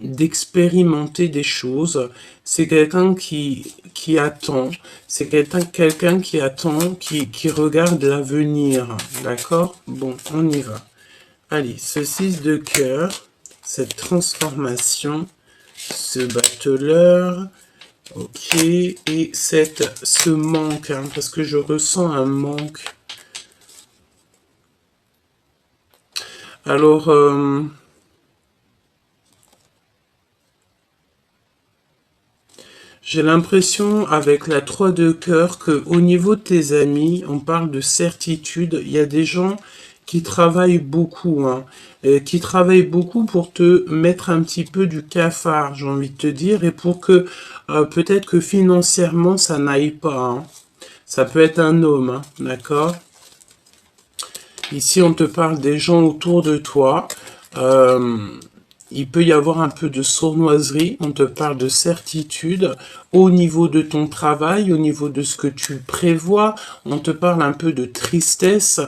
d'expérimenter des choses. C'est quelqu'un qui attend. C'est quelqu'un qui attend, qui regarde l'avenir. D'accord? Bon, on y va. Allez, ce 6 de cœur, cette transformation, ce battleur, ok, et ce manque, hein, parce que je ressens un manque. Alors, j'ai l'impression avec la 3 de cœur que au niveau de tes amis, on parle de certitude. Il y a des gens qui travaillent beaucoup, hein, qui travaillent beaucoup pour te mettre un petit peu du cafard, j'ai envie de te dire, et pour que peut-être que financièrement ça n'aille pas. Hein. Ça peut être un homme, hein, d'accord? Ici, on te parle des gens autour de toi. il peut y avoir un peu de sournoiserie, on te parle de certitude au niveau de ton travail, au niveau de ce que tu prévois, on te parle un peu de tristesse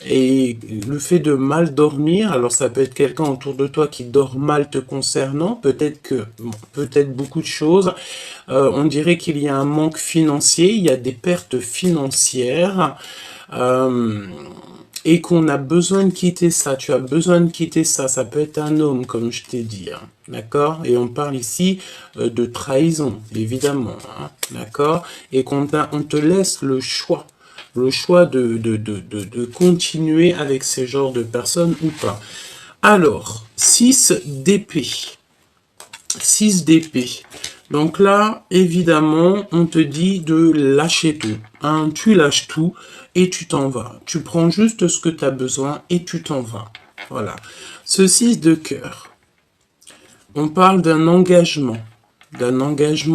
et le fait de mal dormir. Alors ça peut être quelqu'un autour de toi qui dort mal te concernant, peut-être que, bon, peut-être beaucoup de choses. On dirait qu'il y a un manque financier, il y a des pertes financières. Euh, et qu'on a besoin de quitter ça, tu as besoin de quitter ça, ça peut être un homme, comme je t'ai dit, hein, d'accord? Et on parle ici de trahison, évidemment, hein, d'accord? Et on te laisse le choix de continuer avec ces genres de personnes ou pas. Alors, 6 d'épée. 6 d'épée. Donc là, évidemment, on te dit de lâcher tout. Hein, tu lâches tout et tu t'en vas. Tu prends juste ce que tu as besoin et tu t'en vas. Voilà. Ce 6 de cœur, on parle d'un engagement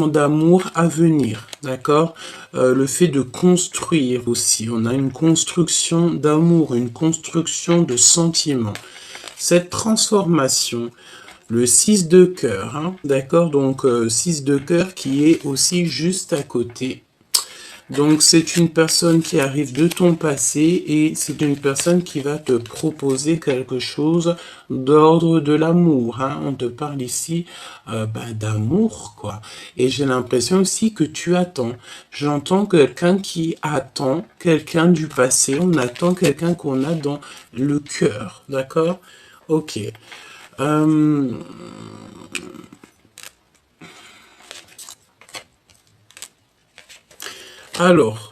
d'amour à venir, d'accord? Le fait de construire aussi. On a une construction d'amour, une construction de sentiments. Cette transformation, le 6 de cœur, hein, d'accord? Donc 6 de cœur qui est aussi juste à côté. Donc c'est une personne qui arrive de ton passé et c'est une personne qui va te proposer quelque chose d'ordre de l'amour. Hein. On te parle ici d'amour, quoi. Et j'ai l'impression aussi que tu attends. J'entends quelqu'un qui attend, quelqu'un du passé. On attend quelqu'un qu'on a dans le cœur, d'accord? Ok. Alors,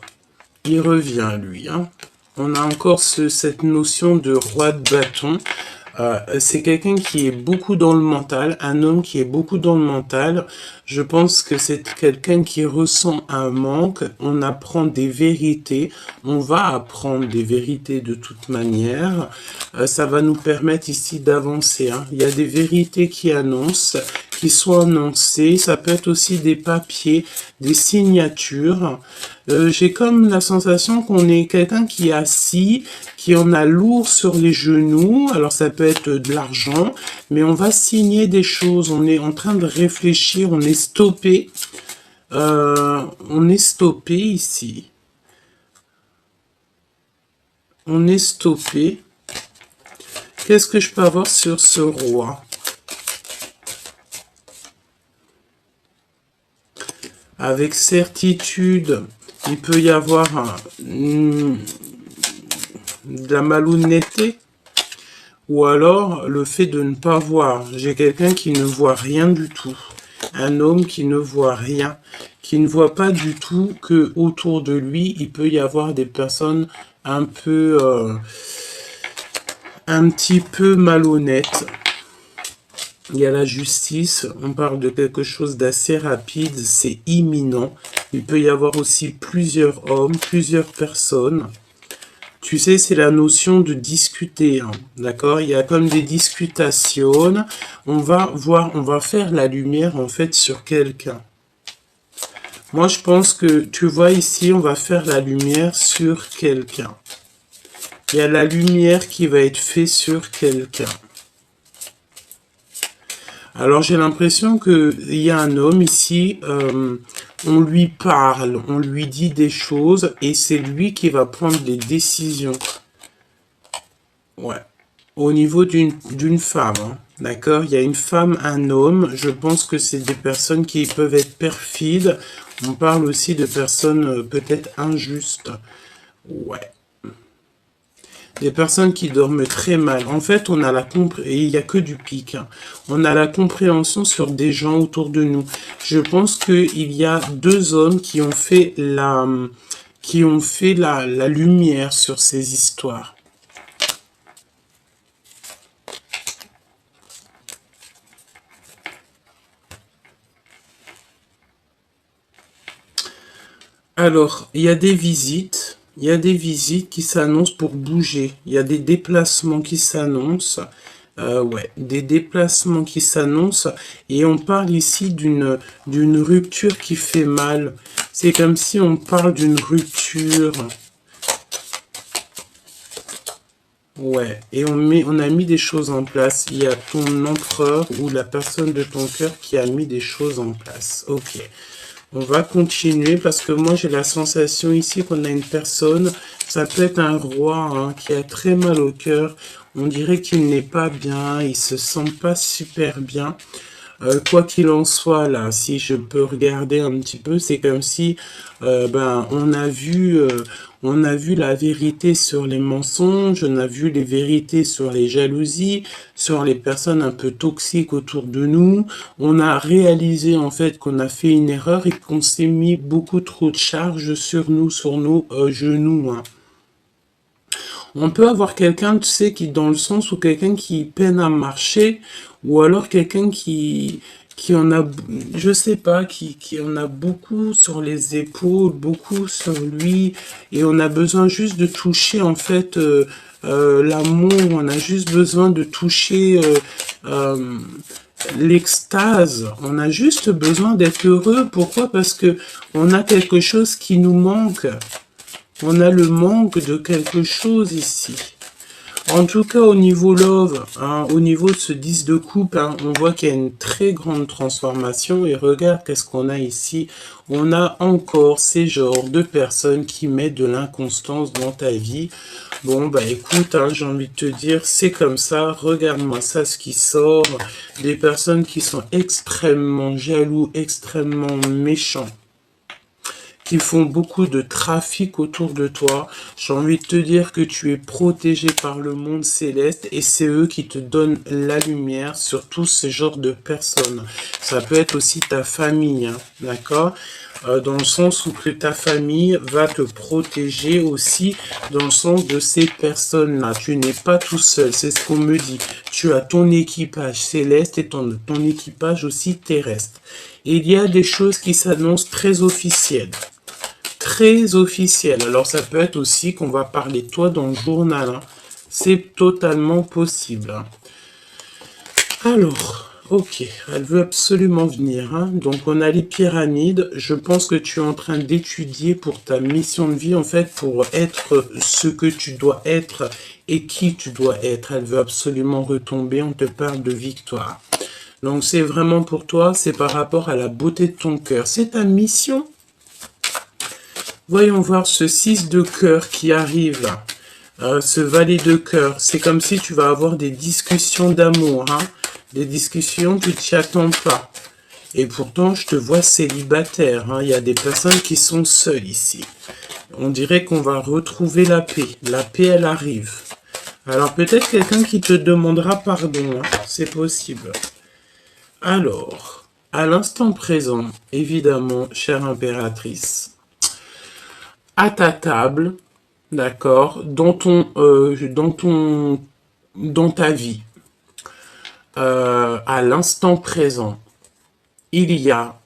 il revient, lui. Hein. On a encore cette notion de roi de bâton. C'est quelqu'un qui est beaucoup dans le mental, un homme qui est beaucoup dans le mental. Je pense que c'est quelqu'un qui ressent un manque. On apprend des vérités. On va apprendre des vérités de toute manière. Ça va nous permettre ici d'avancer. Hein. Il y a des vérités qui sont annoncées. Ça peut être aussi des papiers, des signatures. J'ai comme la sensation qu'on est quelqu'un qui est assis, qui en a lourd sur les genoux. Alors ça peut être de l'argent, mais on va signer des choses. On est en train de réfléchir, on est stoppé. On est stoppé ici. On est stoppé. Qu'est-ce que je peux avoir sur ce roi? Avec certitude, il peut y avoir de la malhonnêteté ou alors le fait de ne pas voir. J'ai quelqu'un qui ne voit rien du tout. Un homme qui ne voit rien, qui ne voit pas du tout que autour de lui, il peut y avoir des personnes un petit peu malhonnêtes. Il y a la justice, on parle de quelque chose d'assez rapide, c'est imminent. Il peut y avoir aussi plusieurs hommes, plusieurs personnes. Tu sais, c'est la notion de discuter, hein, d'accord? Il y a comme des discutations. On va faire la lumière en fait sur quelqu'un. Moi, je pense que, tu vois ici, on va faire la lumière sur quelqu'un. Il y a la lumière qui va être faite sur quelqu'un. Alors j'ai l'impression qu'il y a un homme ici, on lui parle, on lui dit des choses et c'est lui qui va prendre les décisions. Ouais. Au niveau d'une femme, hein, d'accord? Il y a une femme, un homme, je pense que c'est des personnes qui peuvent être perfides. On parle aussi de personnes peut-être injustes. Ouais. Des personnes qui dorment très mal. En fait, on a et il n'y a que du pic. Hein. On a la compréhension sur des gens autour de nous. Je pense qu'il y a deux hommes qui ont fait la lumière sur ces histoires. Alors, il y a des visites. Il y a des visites qui s'annoncent pour bouger. Il y a des déplacements qui s'annoncent. Ouais, des déplacements qui s'annoncent. Et on parle ici d'une rupture qui fait mal. C'est comme si on parle d'une rupture. Ouais, et on a mis des choses en place. Il y a ton empereur ou la personne de ton cœur qui a mis des choses en place. Ok. On va continuer parce que moi j'ai la sensation ici qu'on a une personne, ça peut être un roi hein, qui a très mal au cœur. On dirait qu'il n'est pas bien, il se sent pas super bien. Quoi qu'il en soit, là, si je peux regarder un petit peu, c'est comme si, ben, on a vu la vérité sur les mensonges, on a vu les vérités sur les jalousies, sur les personnes un peu toxiques autour de nous. On a réalisé en fait qu'on a fait une erreur et qu'on s'est mis beaucoup trop de charges sur nos genoux, hein. On peut avoir quelqu'un, tu sais, qui dans le sens où quelqu'un qui peine à marcher, ou alors quelqu'un qui en a, je sais pas, qui en a beaucoup sur les épaules, beaucoup sur lui, et on a besoin juste de toucher, en fait, l'amour, on a juste besoin de toucher l'extase, on a juste besoin d'être heureux. Pourquoi? Parce que on a quelque chose qui nous manque. On a le manque de quelque chose ici. En tout cas, au niveau love, hein, au niveau de ce 10 de coupe, hein, on voit qu'il y a une très grande transformation. Et regarde qu'est-ce qu'on a ici. On a encore ces genres de personnes qui mettent de l'inconstance dans ta vie. Bon, bah écoute, hein, j'ai envie de te dire, c'est comme ça. Regarde-moi ça, ce qui sort. Des personnes qui sont extrêmement jaloux, extrêmement méchants, qui font beaucoup de trafic autour de toi. J'ai envie de te dire que tu es protégé par le monde céleste et c'est eux qui te donnent la lumière sur tout ce genre de personnes. Ça peut être aussi ta famille, hein, d'accord? Dans le sens où que ta famille va te protéger aussi dans le sens de ces personnes-là. Tu n'es pas tout seul, c'est ce qu'on me dit. Tu as ton équipage céleste et ton équipage aussi terrestre. Et il y a des choses qui s'annoncent très officielles. Très officielles. Alors ça peut être aussi qu'on va parler de toi dans le journal, hein. C'est totalement possible, hein. Alors, ok, elle veut absolument venir, hein. Donc on a les pyramides. Je pense que tu es en train d'étudier pour ta mission de vie, en fait, pour être ce que tu dois être et qui tu dois être. Elle veut absolument retomber. On te parle de victoire. Donc c'est vraiment pour toi, c'est par rapport à la beauté de ton cœur. C'est ta mission. Voyons voir ce 6 de cœur qui arrive là. Ce valet de cœur, c'est comme si tu vas avoir des discussions d'amour, hein. Des discussions, tu t'y attends pas. Et pourtant, je te vois célibataire, hein. Il y a des personnes qui sont seules ici. On dirait qu'on va retrouver la paix. La paix, elle arrive. Alors peut-être quelqu'un qui te demandera pardon, hein. C'est possible. Alors, à l'instant présent, évidemment, chère impératrice, à ta table, d'accord, dans ta vie, à l'instant présent, il y a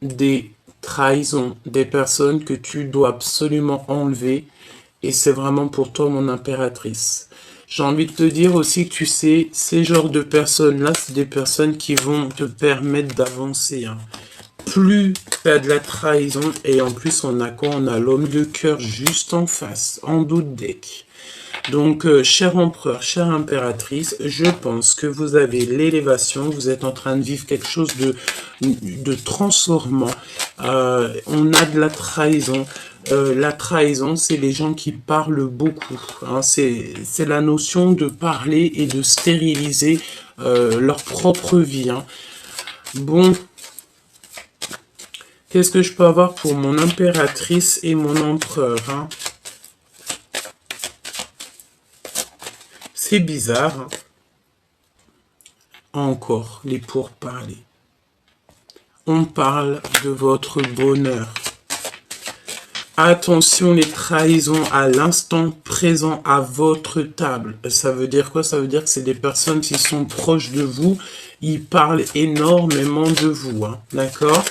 des trahisons, des personnes que tu dois absolument enlever, et c'est vraiment pour toi, mon impératrice. J'ai envie de te dire aussi que tu sais, ces genres de personnes-là, c'est des personnes qui vont te permettre d'avancer, hein. Plus tu as de la trahison, et en plus on a quoi? On a l'homme de cœur juste en face, en doute deck. Donc, cher empereur, chère impératrice, je pense que vous avez l'élévation, vous êtes en train de vivre quelque chose de transformant. On a de la trahison. La trahison, c'est les gens qui parlent beaucoup, hein. C'est la notion de parler et de stériliser leur propre vie, hein. Bon, qu'est-ce que je peux avoir pour mon impératrice et mon empereur, hein? C'est bizarre, hein. Encore les pourparlers. On parle de votre bonheur. Attention, les trahisons à l'instant présent à votre table. Ça veut dire quoi? Ça veut dire que c'est des personnes qui sont proches de vous. Ils parlent énormément de vous, hein. D'accord?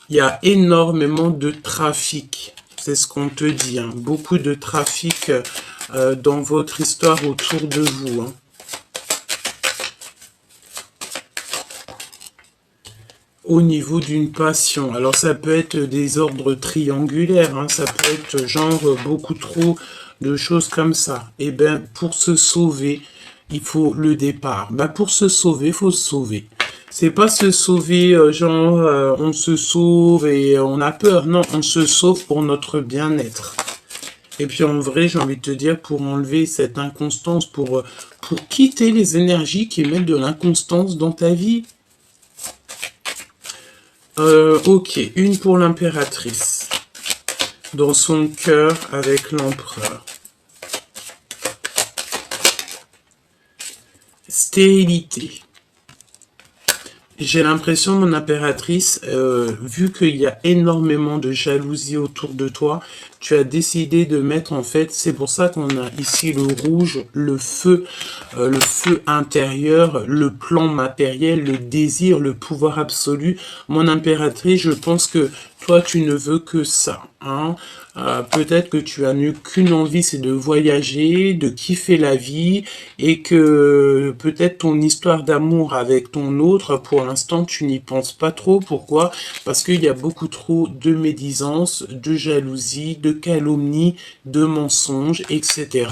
Il y a énormément de trafic. C'est ce qu'on te dit, hein. Beaucoup de trafic dans votre histoire autour de vous, hein. Au niveau d'une passion. Alors ça peut être des ordres triangulaires, hein. Ça peut être genre beaucoup trop de choses comme ça. Et bien, pour se sauver, il faut le départ. Ben, pour se sauver, il faut se sauver. C'est pas se sauver, genre, on se sauve et on a peur. Non, on se sauve pour notre bien-être. Et puis en vrai, j'ai envie de te dire, pour enlever cette inconstance, pour quitter les énergies qui mettent de l'inconstance dans ta vie. Ok, une pour l'impératrice. Dans son cœur avec l'empereur. Stérilité. J'ai l'impression, mon impératrice, vu qu'il y a énormément de jalousie autour de toi, tu as décidé de mettre, en fait, c'est pour ça qu'on a ici le rouge, le feu intérieur, le plan matériel, le désir, le pouvoir absolu. Mon impératrice, je pense que toi, tu ne veux que ça, hein. Peut-être que tu as qu'une envie, c'est de voyager, de kiffer la vie, et que peut-être ton histoire d'amour avec ton autre, pour l'instant, tu n'y penses pas trop. Pourquoi? Parce qu'il y a beaucoup trop de médisance, de jalousie, de calomnie, de mensonges, etc.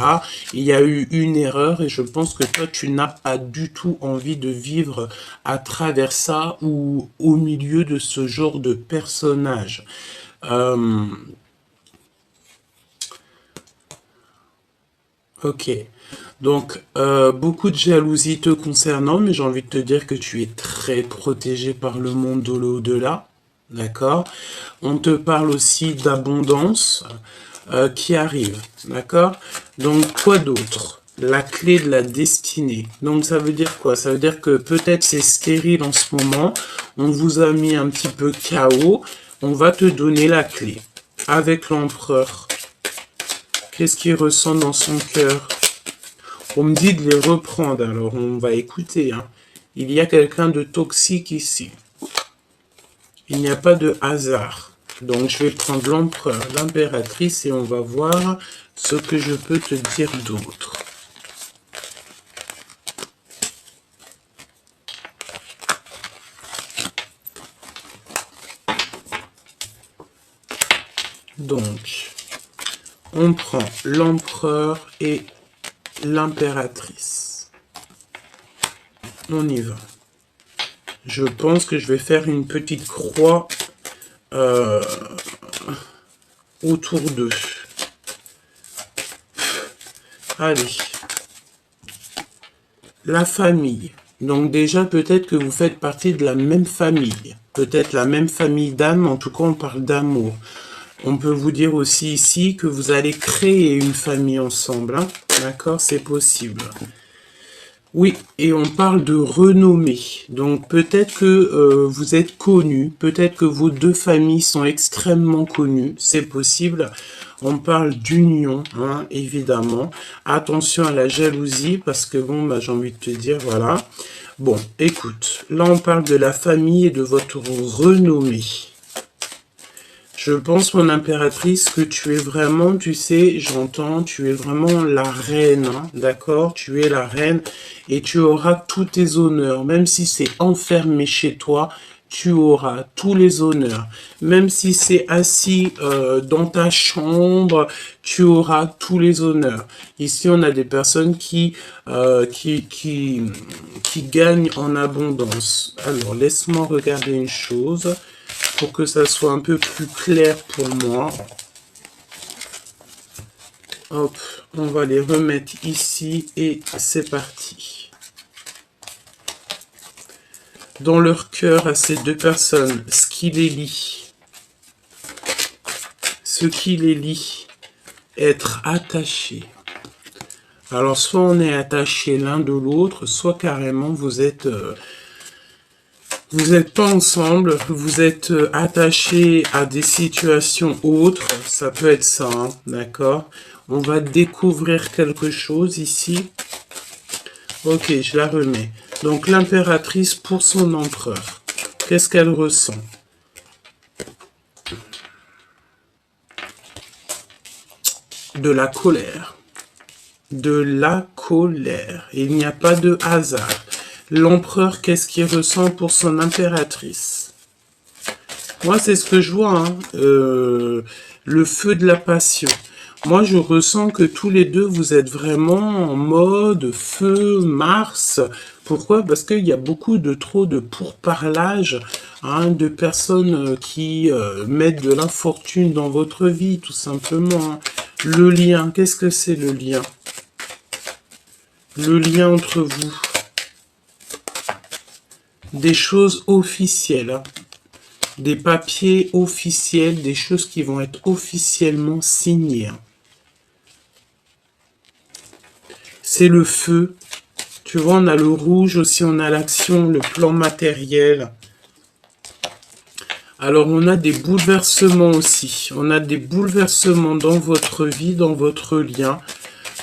Il y a eu une erreur et je pense que toi, tu n'as pas du tout envie de vivre à travers ça ou au milieu de ce genre de personnage. Ok, donc beaucoup de jalousie te concernant, mais j'ai envie de te dire que tu es très protégé par le monde de l'au-delà, d'accord? On te parle aussi d'abondance qui arrive, d'accord? Donc quoi d'autre? La clé de la destinée. Donc ça veut dire quoi? Ça veut dire que peut-être c'est stérile en ce moment, on vous a mis un petit peu KO, on va te donner la clé. Avec l'empereur. Qu'est-ce qu'il ressent dans son cœur? On me dit de les reprendre, alors on va écouter. Hein. Il y a quelqu'un de toxique ici. Il n'y a pas de hasard. Donc je vais prendre l'empereur, l'impératrice et on va voir ce que je peux te dire d'autre. Donc, on prend l'empereur et l'impératrice. On y va. Je pense que je vais faire une petite croix autour d'eux. Allez. La famille. Donc déjà, peut-être que vous faites partie de la même famille. Peut-être la même famille d'âme, en tout cas on parle d'amour. On peut vous dire aussi ici que vous allez créer une famille ensemble. Hein. D'accord, c'est possible. Oui, et on parle de renommée. Donc peut-être que vous êtes connus, peut-être que vos deux familles sont extrêmement connues, c'est possible. On parle d'union, hein, évidemment. Attention à la jalousie, parce que bon, bah, j'ai envie de te dire, voilà. Bon, écoute, là on parle de la famille et de votre renommée. Je pense, mon impératrice, que tu es vraiment, tu sais, j'entends, tu es vraiment la reine, hein, d'accord? Tu es la reine et tu auras tous tes honneurs. Même si c'est enfermé chez toi, tu auras tous les honneurs. Même si c'est assis dans ta chambre, tu auras tous les honneurs. Ici, on a des personnes qui gagnent en abondance. Alors, laisse-moi regarder une chose pour que ça soit un peu plus clair pour moi. Hop, on va les remettre ici et c'est parti. Dans leur cœur à ces deux personnes, ce qui les lie, être attaché. Alors soit on est attaché l'un de l'autre, soit carrément vous êtes pas ensemble, vous êtes attachés à des situations autres, ça peut être ça, hein, d'accord? On va découvrir quelque chose ici. Ok, je la remets. Donc l'impératrice pour son empereur. Qu'est-ce qu'elle ressent? De la colère. De la colère. Il n'y a pas de hasard. L'empereur, qu'est-ce qu'il ressent pour son impératrice? Moi, c'est ce que je vois. Hein. Le feu de la passion. Moi, je ressens que tous les deux, vous êtes vraiment en mode feu, Mars. Pourquoi? Parce qu'il y a beaucoup de trop de pourparlage, hein, de personnes qui mettent de l'infortune dans votre vie, tout simplement, hein. Le lien, qu'est-ce que c'est le lien? Le lien entre vous. Des choses officielles, hein. Des papiers officiels, des choses qui vont être officiellement signées, hein. C'est le feu. Tu vois, on a le rouge aussi, on a l'action, le plan matériel. Alors, on a des bouleversements aussi. On a des bouleversements dans votre vie, dans votre lien.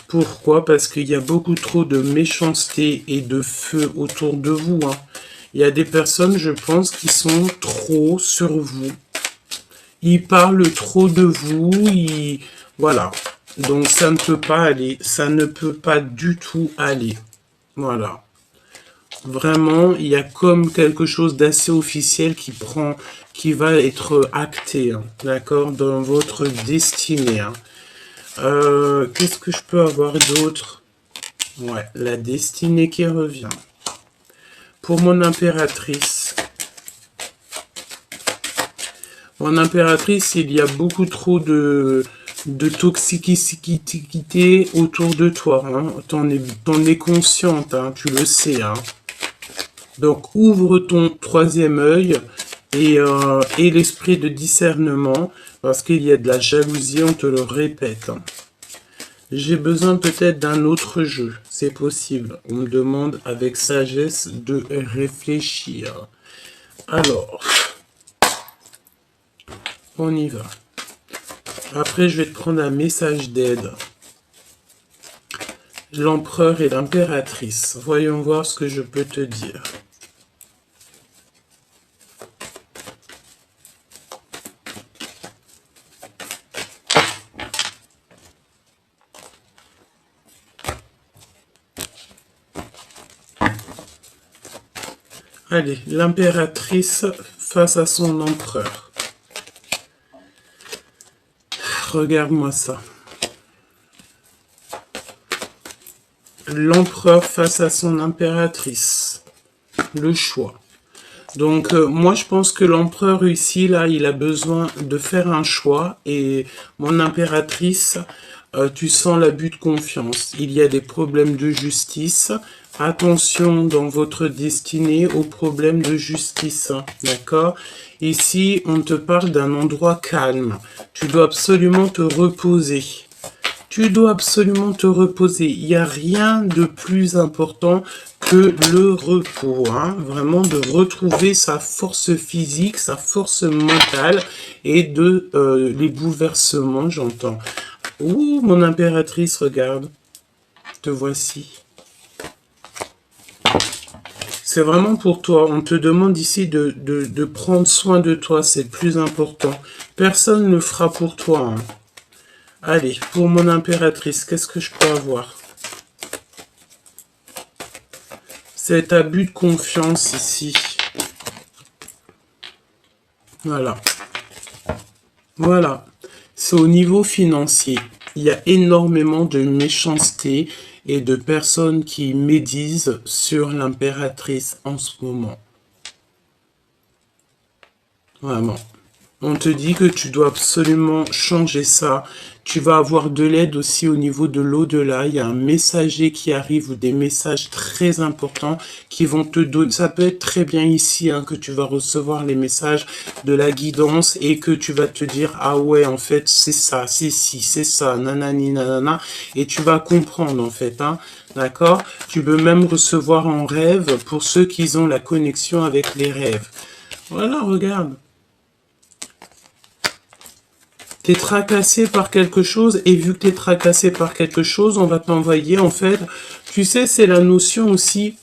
Pourquoi? Parce qu'il y a beaucoup trop de méchanceté et de feu autour de vous, hein. Il y a des personnes, je pense, qui sont trop sur vous. Ils parlent trop de vous. Voilà. Donc, ça ne peut pas aller. Ça ne peut pas du tout aller. Voilà. Vraiment, il y a comme quelque chose d'assez officiel qui va être acté, hein, d'accord, dans votre destinée, hein. Qu'est-ce que je peux avoir d'autre? Ouais, la destinée qui revient. Pour mon impératrice. Mon impératrice, il y a beaucoup trop de toxicité autour de toi, hein. T'en es consciente, hein, tu le sais, hein. Donc, ouvre ton troisième œil et l'esprit de discernement, parce qu'il y a de la jalousie, on te le répète, hein. J'ai besoin peut-être d'un autre jeu, c'est possible. On me demande avec sagesse de réfléchir. Alors, on y va. Après, je vais te prendre un message d'aide. L'empereur et l'impératrice. Voyons voir ce que je peux te dire. Allez, l'impératrice face à son empereur. Regarde-moi ça. L'empereur face à son impératrice. Le choix. Donc, moi, je pense que l'empereur ici, là, il a besoin de faire un choix. Et mon impératrice, tu sens l'abus de confiance. Il y a des problèmes de justice. Attention dans votre destinée aux problèmes de justice, hein, d'accord? Ici, on te parle d'un endroit calme. Tu dois absolument te reposer. Tu dois absolument te reposer. Il n'y a rien de plus important que le repos, hein. Vraiment de retrouver sa force physique, sa force mentale et de les bouleversements, j'entends. Ouh, mon impératrice, regarde. Te voici. C'est vraiment pour toi. On te demande ici de prendre soin de toi. C'est le plus important. Personne ne le fera pour toi, hein. Allez, pour mon impératrice, qu'est-ce que je peux avoir? Cet abus de confiance ici. Voilà. Voilà. C'est au niveau financier. Il y a énormément de méchanceté et de personnes qui médisent sur l'impératrice en ce moment. Vraiment. On te dit que tu dois absolument changer ça. Tu vas avoir de l'aide aussi au niveau de l'au-delà. Il y a un messager qui arrive ou des messages très importants qui vont te donner. Ça peut être très bien ici, hein, que tu vas recevoir les messages de la guidance et que tu vas te dire, ah ouais, en fait, c'est ça, c'est ci, c'est ça, nanani, nanana. Et tu vas comprendre, en fait, hein. D'accord? Tu peux même recevoir en rêve pour ceux qui ont la connexion avec les rêves. Voilà, regarde. T'es tracassé par quelque chose, et vu que t'es tracassé par quelque chose, on va t'envoyer, en fait, tu sais, c'est la notion aussi,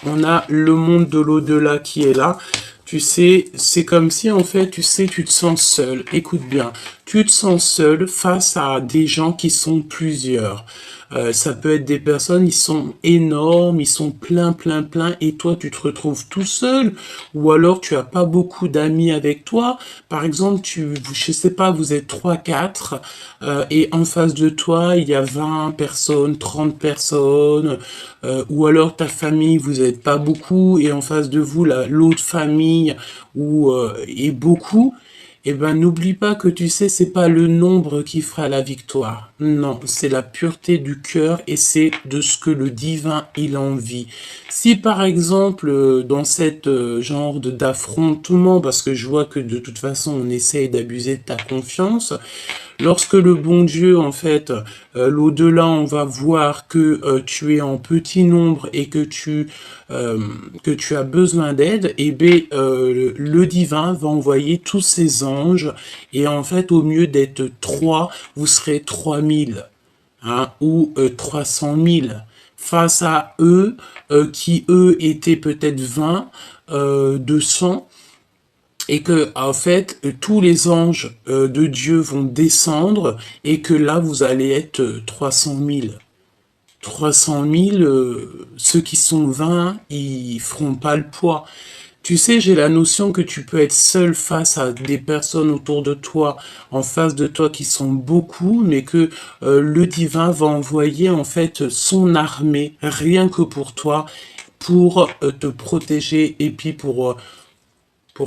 on a le monde de l'au-delà qui est là, tu sais, c'est comme si, en fait, tu sais, tu te sens seul, écoute bien, tu te sens seul face à des gens qui sont plusieurs. Ça peut être des personnes, ils sont énormes, ils sont plein, et toi, tu te retrouves tout seul, ou alors tu as pas beaucoup d'amis avec toi. Par exemple, je sais pas, vous êtes trois, quatre, et en face de toi, il y a 20 personnes, 30 personnes, ou alors ta famille, vous êtes pas beaucoup, et en face de vous, l'autre famille, est beaucoup. Eh ben, n'oublie pas que tu sais, c'est pas le nombre qui fera la victoire. Non, c'est la pureté du cœur et c'est de ce que le divin il envie. Si par exemple, dans cette genre d'affrontement, parce que je vois que de toute façon on essaye d'abuser de ta confiance, lorsque le bon Dieu, en fait, l'au-delà, on va voir que tu es en petit nombre et que tu as besoin d'aide, et bien le divin va envoyer tous ses anges et en fait, au mieux d'être 3, vous serez 3000 hein, ou 300 000 face à eux qui eux étaient peut-être 20, 200 et que en fait tous les anges de Dieu vont descendre et que là vous allez être 300 000. 300 000, ceux qui sont 20, ils feront pas le poids. Tu sais, j'ai la notion que tu peux être seul face à des personnes autour de toi, en face de toi qui sont beaucoup, mais que le divin va envoyer en fait son armée, rien que pour toi, pour te protéger et puis pour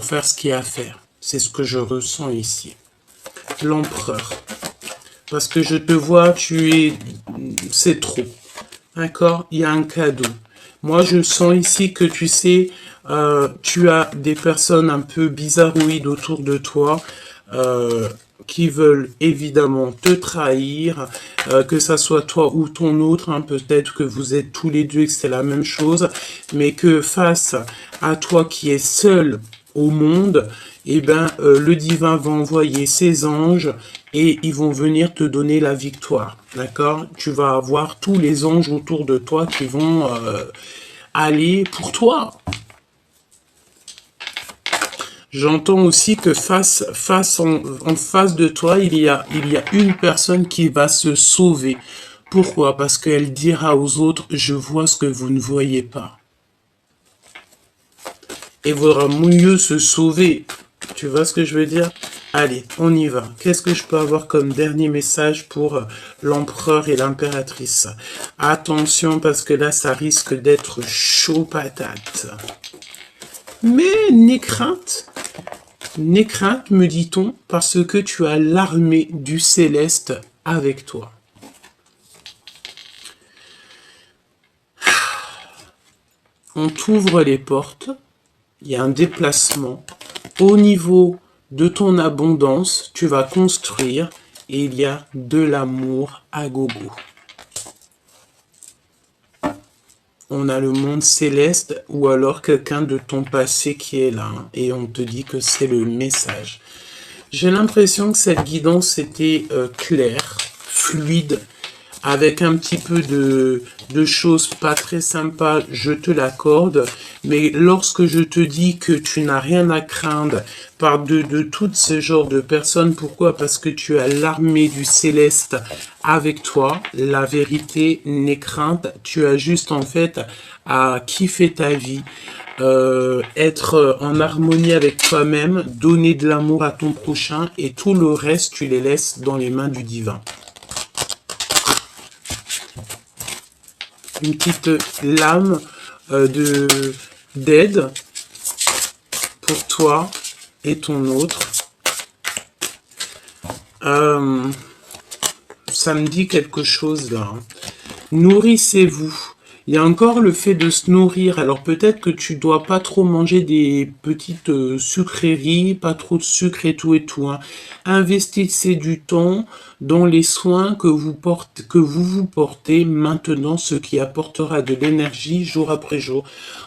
faire ce qu'il y a à faire. C'est ce que je ressens ici. L'empereur. Parce que je te vois, c'est trop. D'accord? Il y a un cadeau. Moi, je sens ici que tu sais, tu as des personnes un peu bizarroïdes autour de toi, qui veulent évidemment te trahir, que ça soit toi ou ton autre, hein, peut-être que vous êtes tous les deux et que c'est la même chose, mais que face à toi qui es seul au monde, eh ben, le divin va envoyer ses anges et ils vont venir te donner la victoire, d'accord? Tu vas avoir tous les anges autour de toi qui vont aller pour toi. J'entends aussi que en face de toi, il y a une personne qui va se sauver. Pourquoi? Parce qu'elle dira aux autres, je vois ce que vous ne voyez pas. Et vaudra mieux se sauver. Tu vois ce que je veux dire? Allez, on y va. Qu'est-ce que je peux avoir comme dernier message pour l'empereur et l'impératrice? Attention, parce que là, ça risque d'être chaud patate. Mais n'aie crainte, me dit-on, parce que tu as l'armée du céleste avec toi. On t'ouvre les portes, il y a un déplacement. Au niveau de ton abondance, tu vas construire et il y a de l'amour à gogo. On a le monde céleste ou alors quelqu'un de ton passé qui est là hein, et on te dit que c'est le message. J'ai l'impression que cette guidance était claire, fluide, avec un petit peu de choses pas très sympas, je te l'accorde, mais lorsque je te dis que tu n'as rien à craindre par de tout ce genre de personnes, pourquoi? Parce que tu as l'armée du céleste avec toi, la vérité n'est crainte, tu as juste en fait à kiffer ta vie, être en harmonie avec toi-même, donner de l'amour à ton prochain et tout le reste tu les laisses dans les mains du divin. Une petite lame d'aide pour toi et ton autre. Ça me dit quelque chose là. Nourrissez-vous. Il y a encore le fait de se nourrir. Alors peut-être que tu dois pas trop manger des petites sucreries, pas trop de sucre et tout hein. Investissez du temps dans les soins que vous vous portez maintenant, ce qui apportera de l'énergie jour après jour.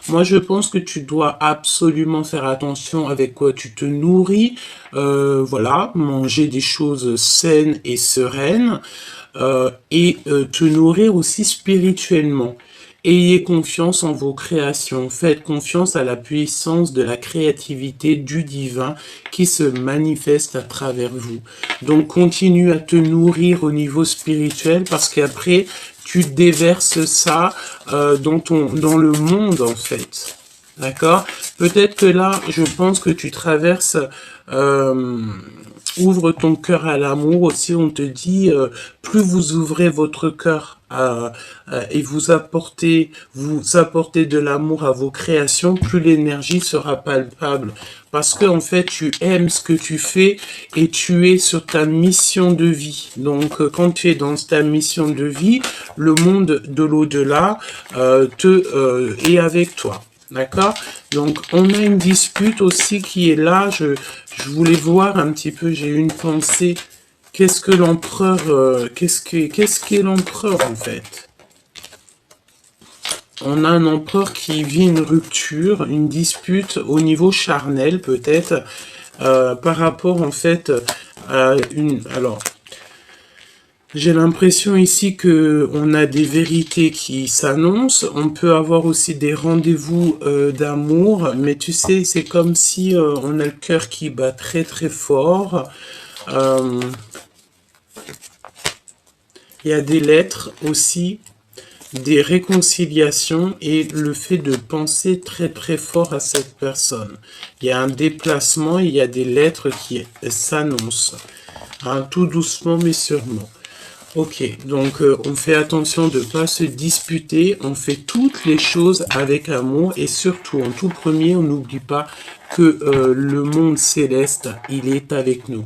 Moi, je pense que tu dois absolument faire attention avec quoi tu te nourris. Voilà, manger des choses saines et sereines et te nourrir aussi spirituellement. Ayez confiance en vos créations. Faites confiance à la puissance de la créativité du divin qui se manifeste à travers vous. Donc, continue à te nourrir au niveau spirituel parce qu'après, tu déverses ça dans le monde, en fait. D'accord? Peut-être que là, je pense que tu traverses... ouvre ton cœur à l'amour aussi. On te dit, plus vous ouvrez votre cœur et vous apportez de l'amour à vos créations, plus l'énergie sera palpable. Parce que en fait, tu aimes ce que tu fais et tu es sur ta mission de vie. Donc, quand tu es dans ta mission de vie, le monde de l'au-delà est avec toi. D'accord? Donc, on a une dispute aussi qui est là. Je voulais voir un petit peu, j'ai eu une pensée. Qu'est-ce que l'empereur... qu'est-ce qu'est l'empereur, en fait? On a un empereur qui vit une rupture, une dispute au niveau charnel, peut-être, par rapport, en fait, à une... Alors... J'ai l'impression ici que on a des vérités qui s'annoncent. On peut avoir aussi des rendez-vous d'amour, mais tu sais, c'est comme si on a le cœur qui bat très très fort. Il y a des lettres aussi, des réconciliations et le fait de penser très très fort à cette personne. Il y a un déplacement, il y a des lettres qui s'annoncent, hein, tout doucement mais sûrement. Ok, donc on fait attention de ne pas se disputer, on fait toutes les choses avec amour et surtout, en tout premier, on n'oublie pas que le monde céleste, il est avec nous.